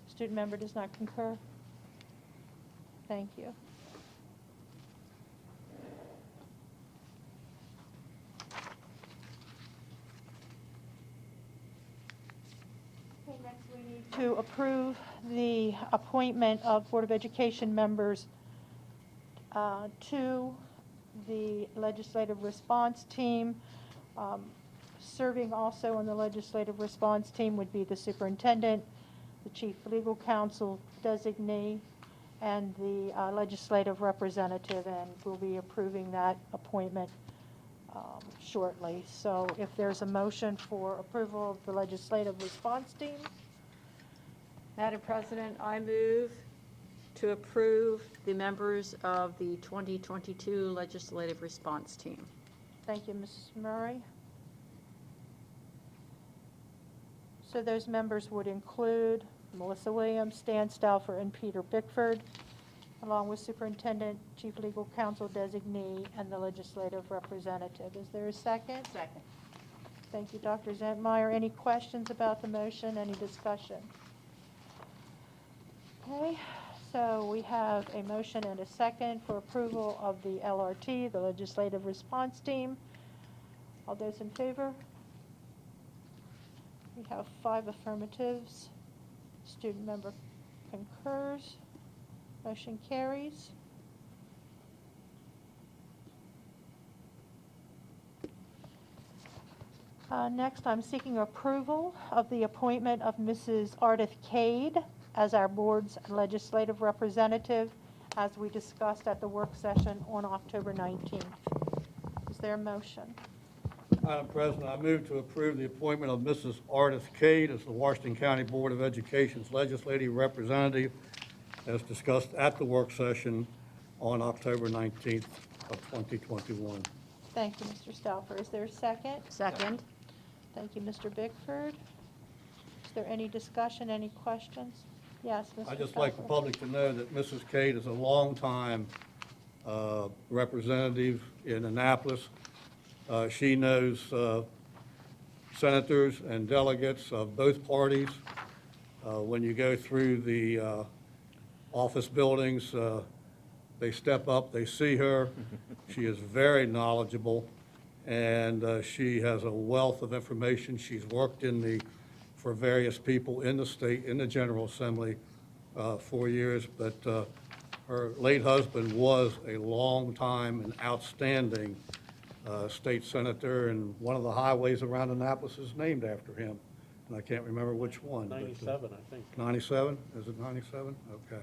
Student member does not concur. Thank you. Okay, next we need to approve the appointment of Board of Education members to the legislative response team. Serving also on the legislative response team would be the superintendent, the chief legal counsel designee, and the legislative representative, and we'll be approving that appointment shortly. So if there's a motion for approval of the legislative response team. Madam President, I move to approve the members of the 2022 Legislative Response Team. Thank you, Mrs. Murray. So those members would include Melissa Williams, Stan Stauffer, and Peter Bickford, along with Superintendent, Chief Legal Counsel Designee, and the Legislative Representative. Is there a second? Second. Thank you, Dr. Zentmeyer. Any questions about the motion? Any discussion? Okay, so we have a motion and a second for approval of the LRT, the Legislative Response Team. All those in favor? We have 5 affirmatives. Student member concurs. Motion carries. Next, I'm seeking approval of the appointment of Mrs. Ardis Cade as our board's legislative representative, as we discussed at the work session on October 19th. Is there a motion? Madam President, I move to approve the appointment of Mrs. Ardis Cade as the Washington County Board of Education's legislative representative, as discussed at the work session on October 19th of 2021. Thank you, Mr. Stauffer. Is there a second? Second. Thank you, Mr. Bickford. Is there any discussion, any questions? Yes, Mr. I'd just like the Stauffer. public to know that Mrs. Cade is a longtime representative in Annapolis. She knows senators and delegates of both parties. When you go through the office buildings, they step up, they see her. She is very knowledgeable, and she has a wealth of information. She's worked for various people in the state, in the General Assembly, 4 years, but her late husband was a long-time and outstanding state senator, and one of the highways around Annapolis is named after him, and I can't remember which one. 97, I think. 97? Is it 97? Okay.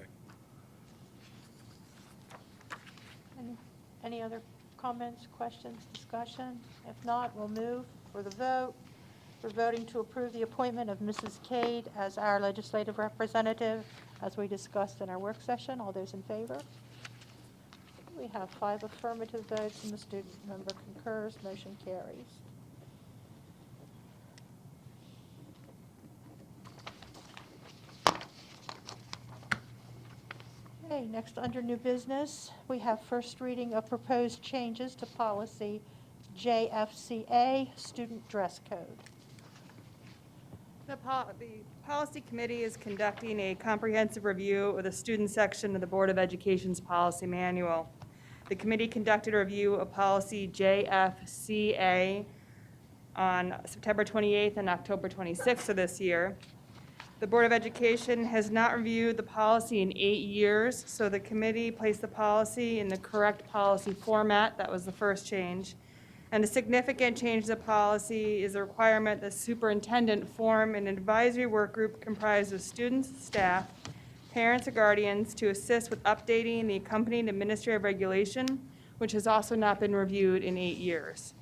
Any other comments, questions, discussion? If not, we'll move for the vote. We're voting to approve the appointment of Mrs. Cade as our legislative representative, as we discussed in our work session. All those in favor? We have 5 affirmative votes, and the student member concurs. Motion carries. Okay, next, under new business, we have first reading of proposed changes to policy Jfca, student dress code. The policy committee is conducting a comprehensive review of the student section of the Board of Education's policy manual. The committee conducted a review of policy Jfca on September 28th and October 26th of this year. The Board of Education has not reviewed the policy in 8 years, so the committee placed the policy in the correct policy format. That was the first change. And a significant change to the policy is the requirement that superintendent form an advisory work group comprised of students, staff, parents, or guardians to assist with updating the accompanying administrative regulation, which has also not been reviewed in 8 years.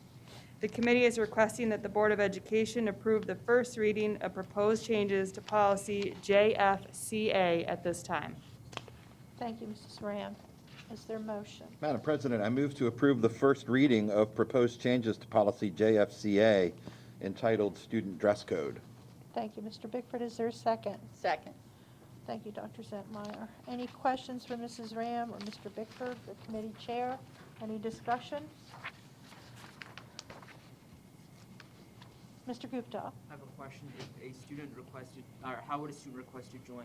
The committee is requesting that the Board of Education approve the first reading of proposed changes to policy Jfca at this time. Thank you, Mrs. Rand. Is there a motion? Madam President, I move to approve the first reading of proposed changes to policy Jfca entitled Student Dress Code. Thank you, Mr. Bickford. Is there a second? Second. Thank you, Dr. Zentmeyer. Any questions for Mrs. Ram or Mr. Bickford, the committee chair? Any discussion? Mr. Gupta. I have a question. If a student requested, or how would a student request to join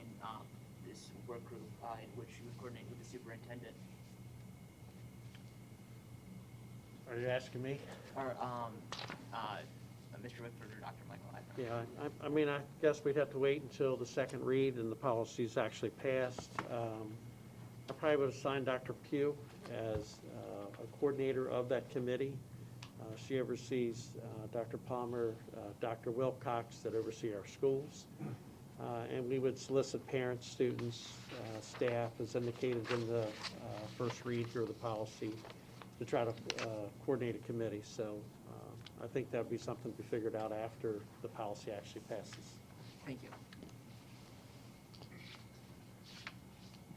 this work group in which you would coordinate with the superintendent? Are you asking me? Or Mr. Whitford or Dr. Michael? I don't know. Yeah, I mean, I guess we'd have to wait until the second read and the policy's actually passed. I probably would assign Dr. Pugh as a coordinator of that committee. She oversees Dr. Palmer, Dr. Wilcox that oversee our schools. And we would solicit parents, students, staff, as indicated in the first read here of the policy, to try to coordinate a committee. So I think that would be something to be figured out after the policy actually passes. Thank you.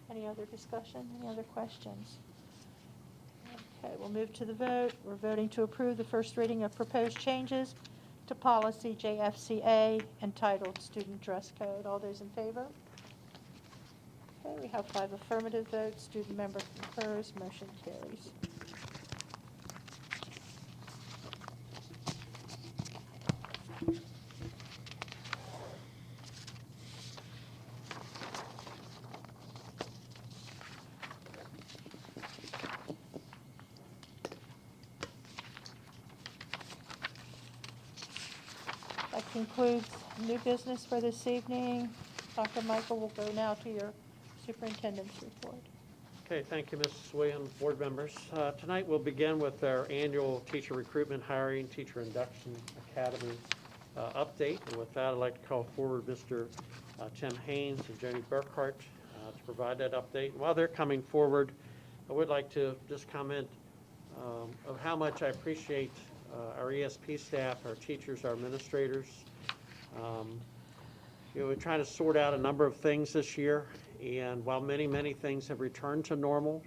Any other discussion? Any other questions? Okay, we'll move to the vote. We're voting to approve the first reading of proposed changes to policy Jfca entitled Student Dress Code. All those in favor? Okay, we have 5 affirmative votes. Student member concurs. Motion carries. That concludes new business for this evening. Dr. Michael will go now to your superintendent's report. Okay, thank you, Mrs. Williams, board members. Tonight we'll begin with our annual teacher recruitment, hiring, teacher induction academy update. And with that, I'd like to call forward Mr. Tim Haynes and Joni Burkhart to provide that update. And while they're coming forward, I would like to just comment of how much I appreciate our ESP staff, our teachers, our administrators. We're trying to sort out a number of things this year, and while many things have returned to normal,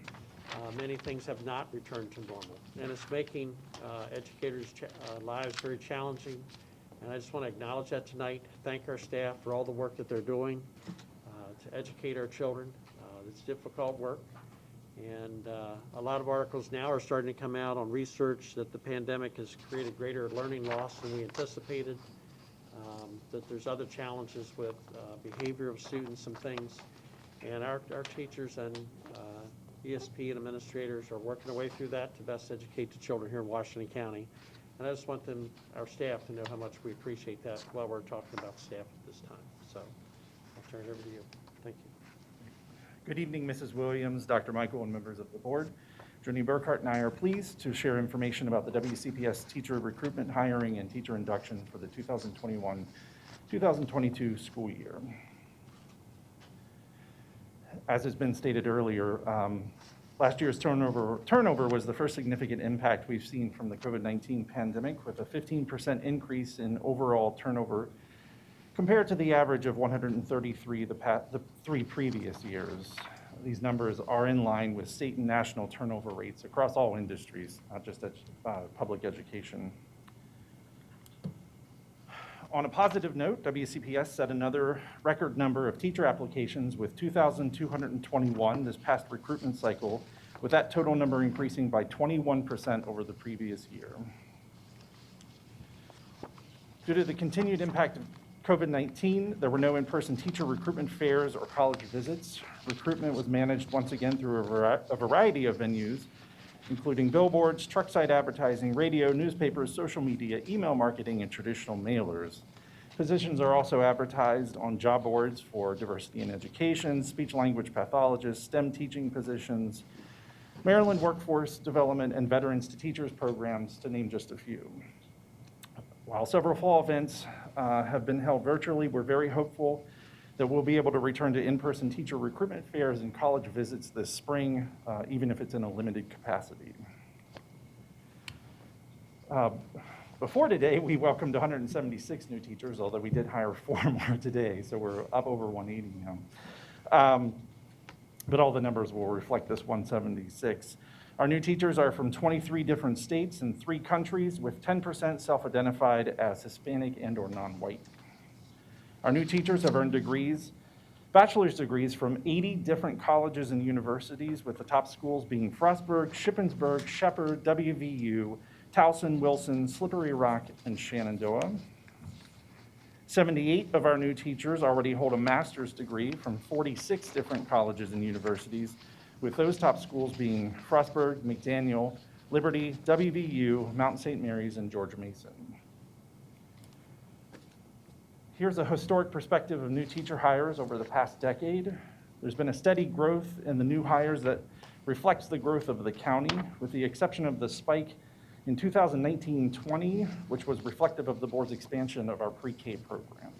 many things have not returned to normal. And it's making educators' lives very challenging. And I just want to acknowledge that tonight, thank our staff for all the work that they're doing to educate our children. It's difficult work. And a lot of articles now are starting to come out on research that the pandemic has created greater learning loss than we anticipated, that there's other challenges with behavior of students and things. And our teachers and ESP and administrators are working their way through that to best educate the children here in Washington County. And I just want our staff to know how much we appreciate that while we're talking about staff at this time. So I'll turn it over to you. Thank you. Good evening, Mrs. Williams, Dr. Michael, and members of the board. Joni Burkhart and I are pleased to share information about the WCPS teacher recruitment, hiring, and teacher induction for the 2021-2022 school year. As has been stated earlier, Last year's turnover was the first significant impact we've seen from the COVID-19 pandemic, with a 15% increase in overall turnover compared to the average of 133 the 3 previous years. These numbers are in line with state and national turnover rates across all industries, not just public education. On a positive note, WCPS set another record number of teacher applications with 2,221 this past recruitment cycle, with that total number increasing by 21% over the previous year. Due to the continued impact of COVID-19, there were no in-person teacher recruitment fairs or college visits. Recruitment was managed once again through a variety of venues, including billboards, truckside advertising, radio, newspapers, social media, email marketing, and traditional mailers. Positions are also advertised on job boards for diversity in education, speech-language pathologists, STEM teaching positions, Maryland workforce development, and veterans to teachers programs, to name just a few. While several fall events have been held virtually, we're very hopeful that we'll be able to return to in-person teacher recruitment fairs and college visits this spring, even if it's in a limited capacity. Before today, we welcomed 176 new teachers, although we did hire 4 more today, so we're up over 180 now. But all the numbers will reflect this 176. Our new teachers are from 23 different states and 3 countries, with 10% self-identified as Hispanic and or non-white. Our new teachers have earned degrees, bachelor's degrees from 80 different colleges and universities, with the top schools being Frostburg, Shippensburg, Shepherd, WVU, Towson, Wilson, Slippery Rock, and Shenandoah. 78 of our new teachers already hold a master's degree from 46 different colleges and universities, with those top schools being Frostburg, McDaniel, Liberty, WVU, Mount St. Mary's, and George Mason. Here's a historic perspective of new teacher hires over the past decade. There's been a steady growth in the new hires that reflects the growth of the county, with the exception of the spike in 2019-20, which was reflective of the board's expansion of our pre-K program.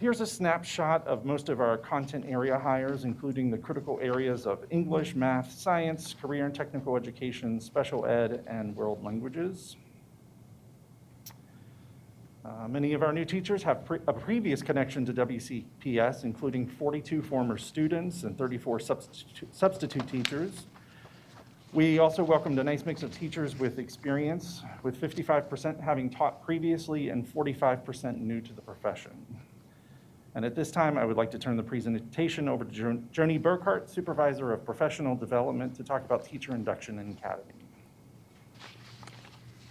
Here's a snapshot of most of our content area hires, including the critical areas of English, math, science, career and technical education, special ed, and world languages. Many of our new teachers have a previous connection to WCPS, including 42 former students and 34 substitute teachers. We also welcomed a nice mix of teachers with experience, with 55% having taught previously and 45% new to the profession. And at this time, I would like to turn the presentation over to Joni Burkhart, Supervisor of Professional Development, to talk about teacher induction in academy.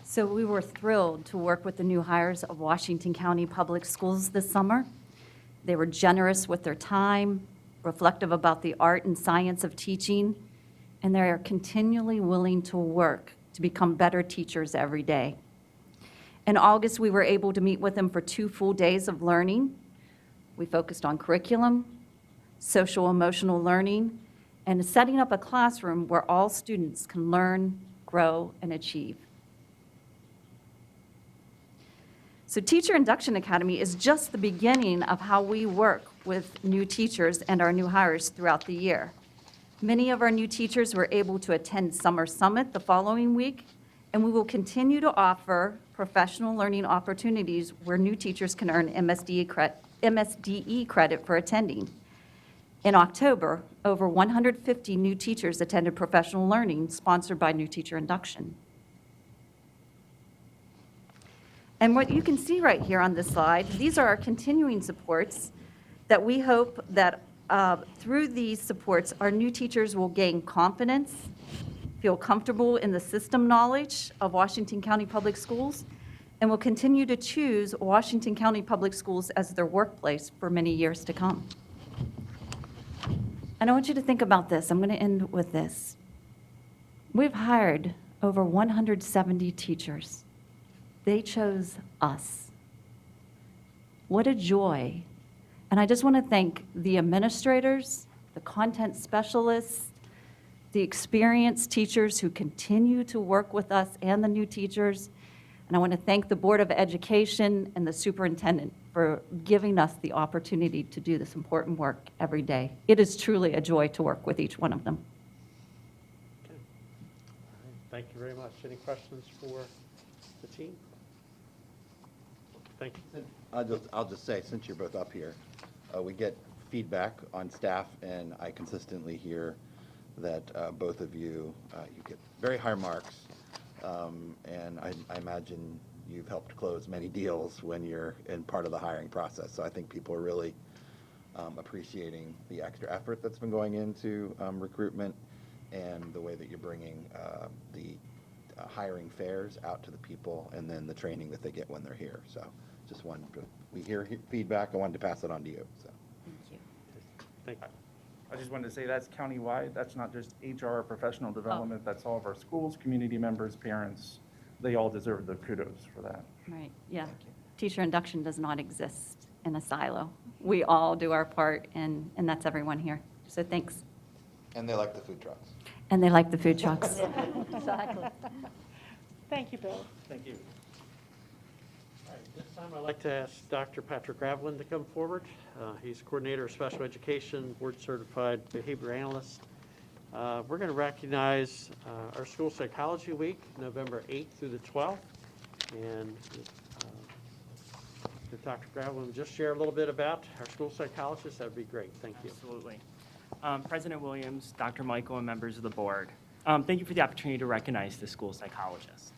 So we were thrilled to work with the new hires of Washington County Public Schools this summer. They were generous with their time, reflective about the art and science of teaching, and they are continually willing to work to become better teachers every day. In August, we were able to meet with them for 2 full days of learning. We focused on curriculum, social emotional learning, and setting up a classroom where all students can learn, grow, and achieve. So Teacher Induction Academy is just the beginning of how we work with new teachers and our new hires throughout the year. Many of our new teachers were able to attend Summer Summit the following week, and we will continue to offer professional learning opportunities where new teachers can earn MSDE credit for attending. In October, over 150 new teachers attended professional learning sponsored by New Teacher Induction. And what you can see right here on this slide, these are our continuing supports that we hope that through these supports, our new teachers will gain confidence, feel comfortable in the system knowledge of Washington County Public Schools, and will continue to choose Washington County Public Schools as their workplace for many years to come. And I want you to think about this. I'm going to end with this. We've hired over 170 teachers. They chose us. What a joy. And I just want to thank the administrators, the content specialists, the experienced teachers who continue to work with us and the new teachers. And And I want to thank the Board of Education and the Superintendent for giving us the opportunity to do this important work every day. It is truly a joy to work with each one of them. Okay. All right. Thank you very much. Any questions for the team? Thank you. I'll just say, since you're both up here, we get feedback on staff, and I consistently hear that both of you, you get very high marks, and I imagine you've helped close many deals when you're in part of the hiring process. So I think people are really appreciating the extra effort that's been going into recruitment and the way that you're bringing the hiring fairs out to the people, and then the training that they get when they're here. So just wanted to, we hear feedback, I wanted to pass it on to you. So. Thank you. Thank you. I just wanted to say that's countywide. That's not just HR or professional development. That's all of our schools, community members, parents. They all deserve the kudos for that. Right, yeah. Teacher induction does not exist in a silo. We all do our part, and that's everyone here. So thanks. And they like the food trucks. And they like the food trucks. Exactly. Thank you, Bill. Thank you. All right, this time I'd like to ask Dr. Patrick Gravelin to come forward. He's Coordinator of Special Education, Board Certified Behavior Analyst. We're going to recognize our School Psychology Week, November 8th through the 12th. And if Dr. Gravelin would just share a little bit about our school psychologists, that would be great. Thank you. Absolutely. President Williams, Dr. Michael, and members of the board, thank you for the opportunity to recognize the school psychologist.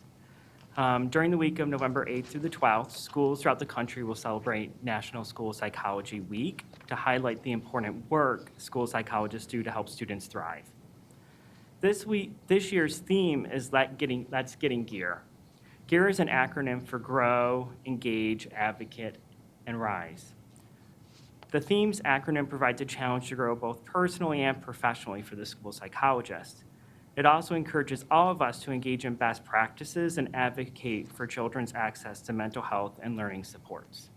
During the week of November 8th through the 12th, schools throughout the country will celebrate National School Psychology Week to highlight the important work school psychologists do to help students thrive. This year's theme is Let's Getting Gear. GEAR is an acronym for Grow, Engage, Advocate, and Rise. The theme's acronym provides a challenge to grow both personally and professionally for the school psychologist. It also encourages all of us to engage in best practices and advocate for children's access to mental health and learning supports.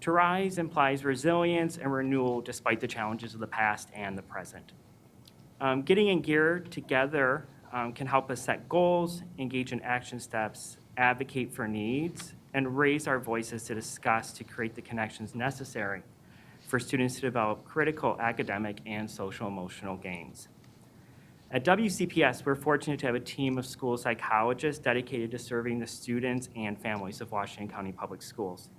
To rise implies resilience and renewal despite the challenges of the past and the present. Getting in gear together can help us set goals, engage in action steps, advocate for needs, and raise our voices to discuss to create the connections necessary for students to develop critical academic and social-emotional gains. At WCPS, we're fortunate to have a team of school psychologists dedicated to serving the students and families of Washington County Public Schools.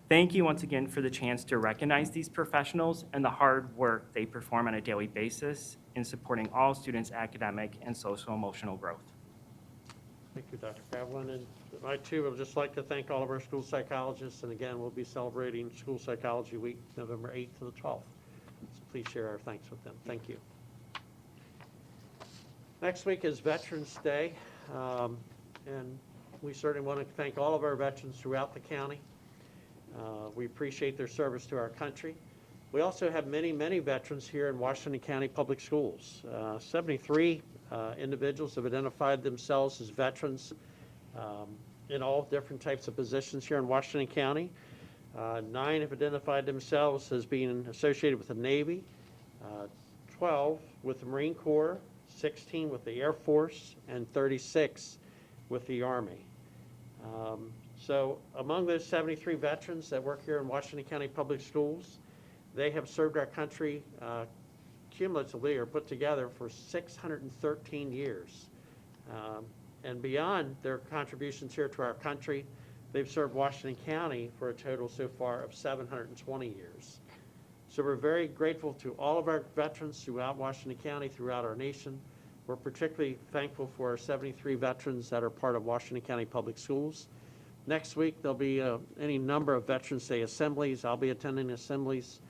Thank you once again for the chance to recognize these professionals and the hard work they perform on a daily basis in supporting all students' academic and social-emotional growth. Thank you, Dr. Gravelin. And I, too, would just like to thank all of our school psychologists. And again, we'll be celebrating School Psychology Week, November 8th to the 12th. So please share our thanks with them. Thank you. Next week is Veterans Day. And we certainly want to thank all of our veterans throughout the county. We appreciate their service to our country. We also have many, many veterans here in Washington County Public Schools. 73 individuals have identified themselves as veterans in all different types of positions here in Washington County. 9 have identified themselves as being associated with the Navy, 12 with the Marine Corps, 16 with the Air Force, and 36 with the Army. So among those 73 veterans that work here in Washington County Public Schools, they have served our country cumulatively or put together for 613 years. And beyond their contributions here to our country, they've served Washington County for a total so far of 720 years. So we're very grateful to all of our veterans throughout Washington County, throughout our nation. We're particularly thankful for our 73 veterans that are part of Washington County Public Schools. Next week, there'll be any number of Veterans Day assemblies. I'll be attending assemblies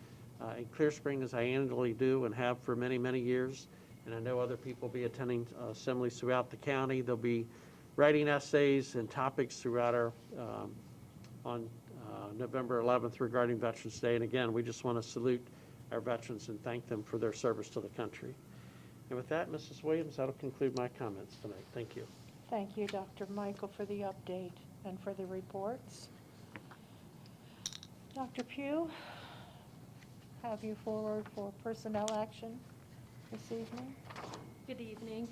in Clear Spring, as I annually do and have for many, many years. And I know other people will be attending assemblies throughout the county. They'll be writing essays and topics throughout our, on November 11th regarding Veterans Day. And again, we just want to salute our veterans and thank them for their service to the country. And with that, Mrs. Williams, that'll conclude my comments tonight. Thank you. Thank you, Dr. Michael, for the update and for the reports. Dr. Pugh, have you forward for personnel action this evening? Good evening.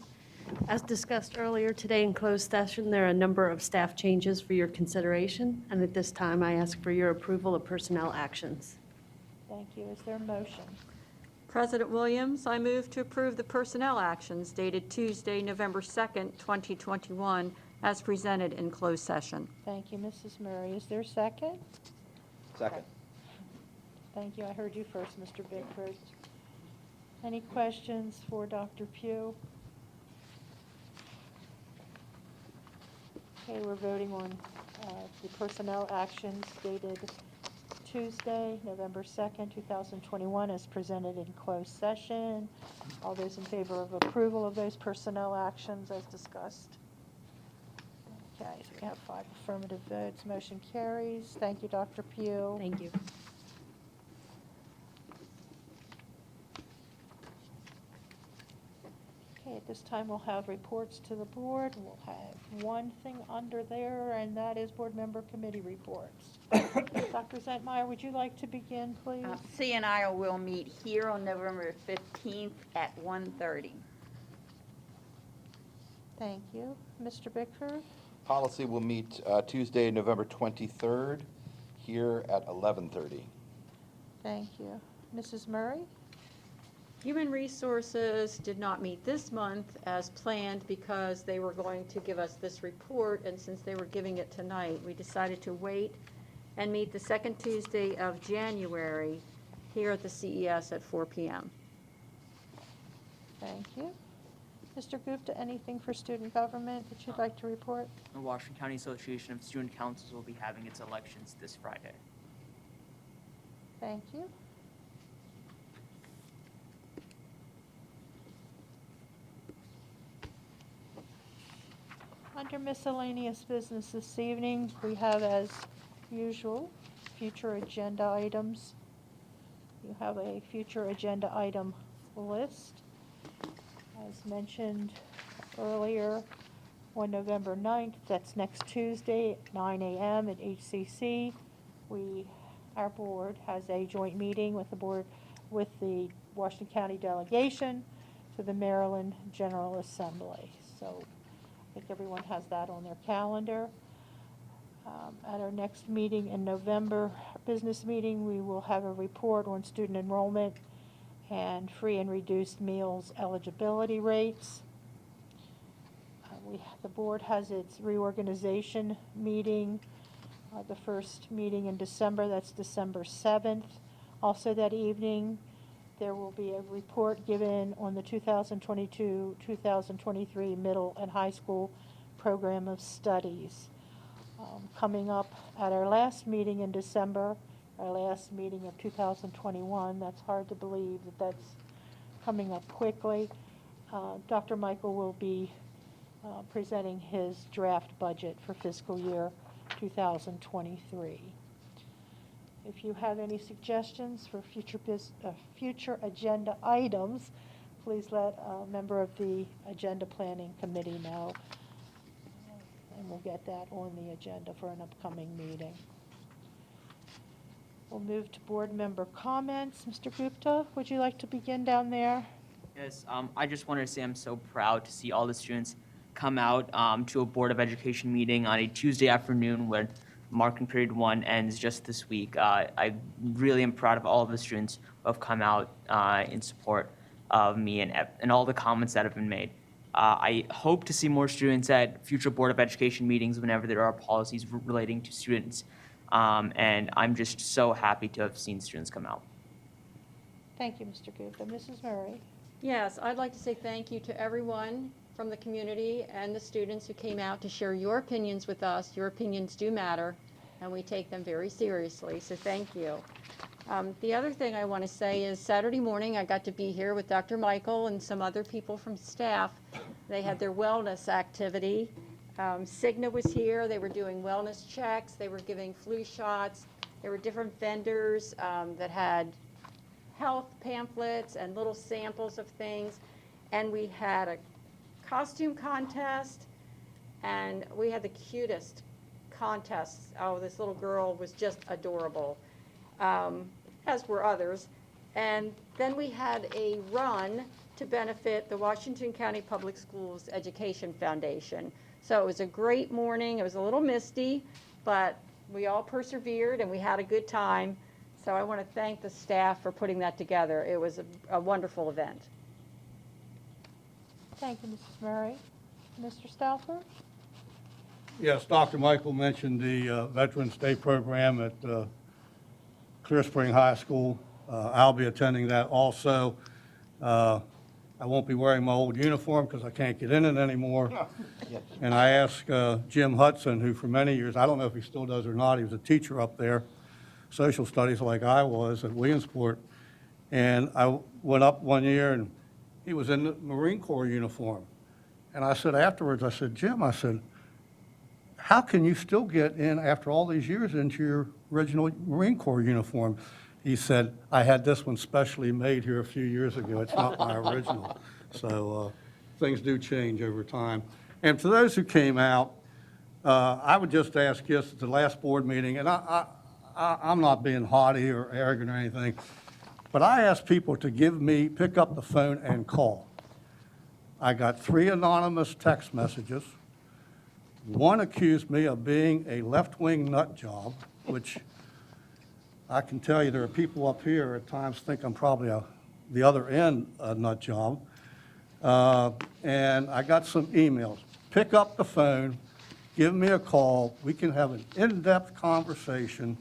As discussed earlier today in closed session, there are a number of staff changes for your consideration, and at this time, I ask for your approval of personnel actions. Thank you. Is there a motion? President Williams, I move to approve the personnel actions dated Tuesday, November 2nd, 2021, as presented in closed session. Thank you, Mrs. Murray. Is there a second? Second. Thank you. I heard you first, Mr. Bickford. Any questions for Dr. Pugh? Okay, we're voting on the personnel actions dated Tuesday, November 2nd, 2021, as presented in closed session. All those in favor of approval of those personnel actions as discussed? Okay, so we have 5 affirmative votes. Motion carries. Thank you, Dr. Pugh. Thank you. Okay, at this time, we'll have reports to the board. We'll have one thing under there, and that is board member committee reports. Dr. Zentmeyer, would you like to begin, please? CNI will meet here on November 15th at 1:30. Thank you. Mr. Bickford? Policy will meet Tuesday, November 23rd, here at 11:30. Thank you. Mrs. Murray? Human Resources did not meet this month as planned because they were going to give us this report, and since they were giving it tonight, we decided to wait and meet the second Tuesday of January here at the CES at 4 p.m. Thank you. Mr. Gupta, anything for student government that you'd like to report? The Washington County Association of Student Councils will be having its elections this Friday. Thank you. Under miscellaneous business this evening, we have, as usual, future agenda items. You have a future agenda item list. As mentioned earlier, on November 9th, that's next Tuesday at 9 a.m. at HCC, our board has a joint meeting with the Washington County delegation to the Maryland General Assembly. So I think everyone has that on their calendar. At our next meeting in November, business meeting, we will have a report on student enrollment and free and reduced meals eligibility rates. The board has its reorganization meeting, the first meeting in December, that's December 7th. Also that evening, there will be a report given on the 2022-2023 middle and high school program of studies. Coming up at our last meeting in December, our last meeting of 2021, that's hard to believe that that's coming up quickly. Dr. Michael will be presenting his draft budget for fiscal year 2023. If you have any suggestions for future agenda items, please let a member of the agenda planning committee know, and we'll get that on the agenda for an upcoming meeting. We'll move to board member comments. Mr. Gupta, would you like to begin down there? Yes, I just wanted to say I'm so proud to see all the students come out to a Board of Education meeting on a Tuesday afternoon when marking period 1 ends just this week. I really am proud of all of the students who have come out in support of me and all the comments that have been made. I hope to see more students at future Board of Education meetings whenever there are policies relating to students. And I'm just so happy to have seen students come out. Thank you, Mr. Gupta. Mrs. Murray? Yes, I'd like to say thank you to everyone from the community and the students who came out to share your opinions with us. Your opinions do matter, and we take them very seriously, so thank you. The other thing I want to say is Saturday morning I got to be here with Dr. Michael and some other people from staff. They had their wellness activity. Cigna was here. They were doing wellness checks. They were giving flu shots. There were different vendors that had health pamphlets and little samples of things. And we had a costume contest, and we had the cutest contests. Oh, this little girl was just adorable, as were others. And then we had a run to benefit the Washington County Public Schools Education Foundation. So it was a great morning. It was a little misty, but we all persevered and we had a good time. So I want to thank the staff for putting that together. It was a wonderful event. Thank you, Mrs. Murray. Mr. Stauffer? Yes, Dr. Michael mentioned the Veterans Day program at Clear Spring High School. I'll be attending that also. I won't be wearing my old uniform because I can't get in it anymore. And I asked Jim Hudson, who for many years, I don't know if he still does or not, he was a teacher up there, social studies like I was at Williamsport. And I went up one year and he was in the Marine Corps uniform. And I said afterwards, I said, Jim, I said, how can you still get in after all these years into your original Marine Corps uniform? He said, I had this one specially made here a few years ago. It's not my original. So things do change over time. And for those who came out, I would just ask this at the last board meeting, and I'm not being haughty or arrogant or anything, but I asked people to pick up the phone and call. I got 3 anonymous text messages. One accused me of being a left-wing nut job, which I can tell you there are people up here at times think I'm probably the other end a nut job. And I got some emails. Pick up the phone, give me a call. We can have an in-depth conversation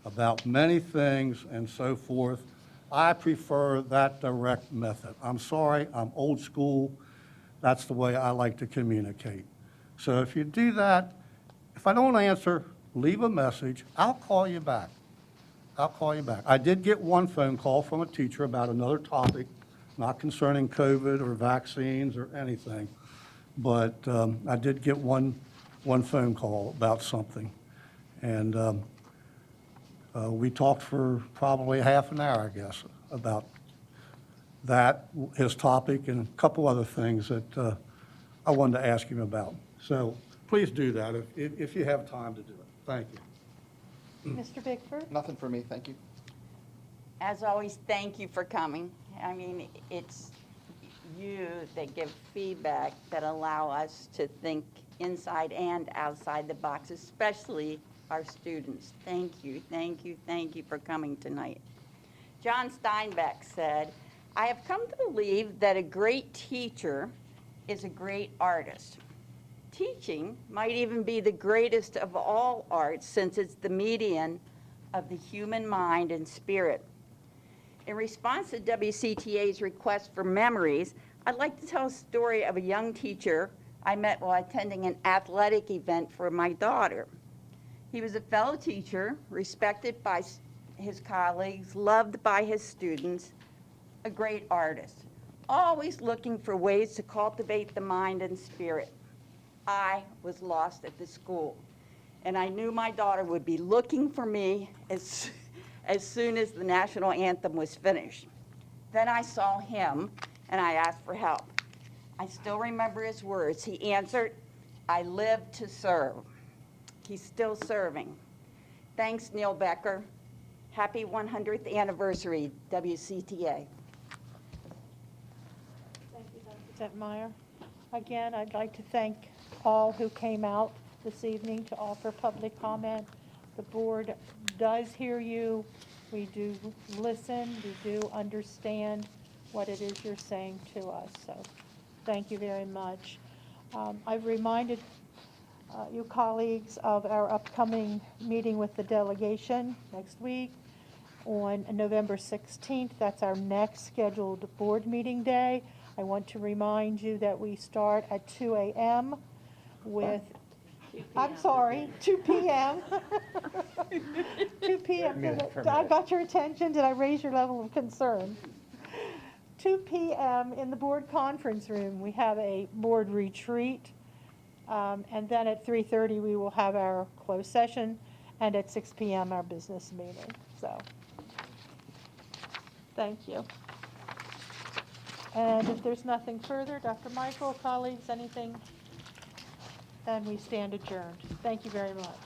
about many things and so forth. I prefer that direct method. I'm sorry, I'm old school. That's the way I like to communicate. So if you do that, if I don't answer, leave a message. I'll call you back. I'll call you back. I did get one phone call from a teacher about another topic, not concerning COVID or vaccines or anything, but I did get one phone call about something. And we talked for probably half an hour, I guess, about that, his topic, and a couple other things that I wanted to ask him about. So please do that if you have time to do it. Thank you. Mr. Bickford? Nothing for me, thank you. As always, thank you for coming. I mean, it's you that give feedback that allow us to think inside and outside the box, especially our students. Thank you, thank you, thank you for coming tonight. John Steinbeck said, I have come to believe that a great teacher is a great artist. Teaching might even be the greatest of all arts since it's the median of the human mind and spirit. In response to WCTA's request for memories, I'd like to tell a story of a young teacher I met while attending an athletic event for my daughter. He was a fellow teacher, respected by his colleagues, loved by his students, a great artist, always looking for ways to cultivate the mind and spirit. I was lost at the school, and I knew my daughter would be looking for me as soon as the national anthem was finished. Then I saw him, and I asked for help. I still remember his words. He answered, I live to serve. He's still serving. Thanks, Neil Becker. Happy 100th anniversary, WCTA. Thank you, Dr. Zentmeyer. Again, I'd like to thank all who came out this evening to offer public comment. The board does hear you. We do listen. We do understand what it is you're saying to us. So thank you very much. I've reminded you colleagues of our upcoming meeting with the delegation next week on November 16th. That's our next scheduled board meeting day. I want to remind you that we start at 2 a.m. with, I'm sorry, 2 p.m. 2 p.m. I got your attention. Did I raise your level of concern? 2 p.m. in the board conference room. We have a board retreat. And then at 3:30, we will have our closed session. And at 6 p.m., our business meeting. So, thank you. And if there's nothing further, Dr. Michael, colleagues, anything? Then we stand adjourned. Thank you very much.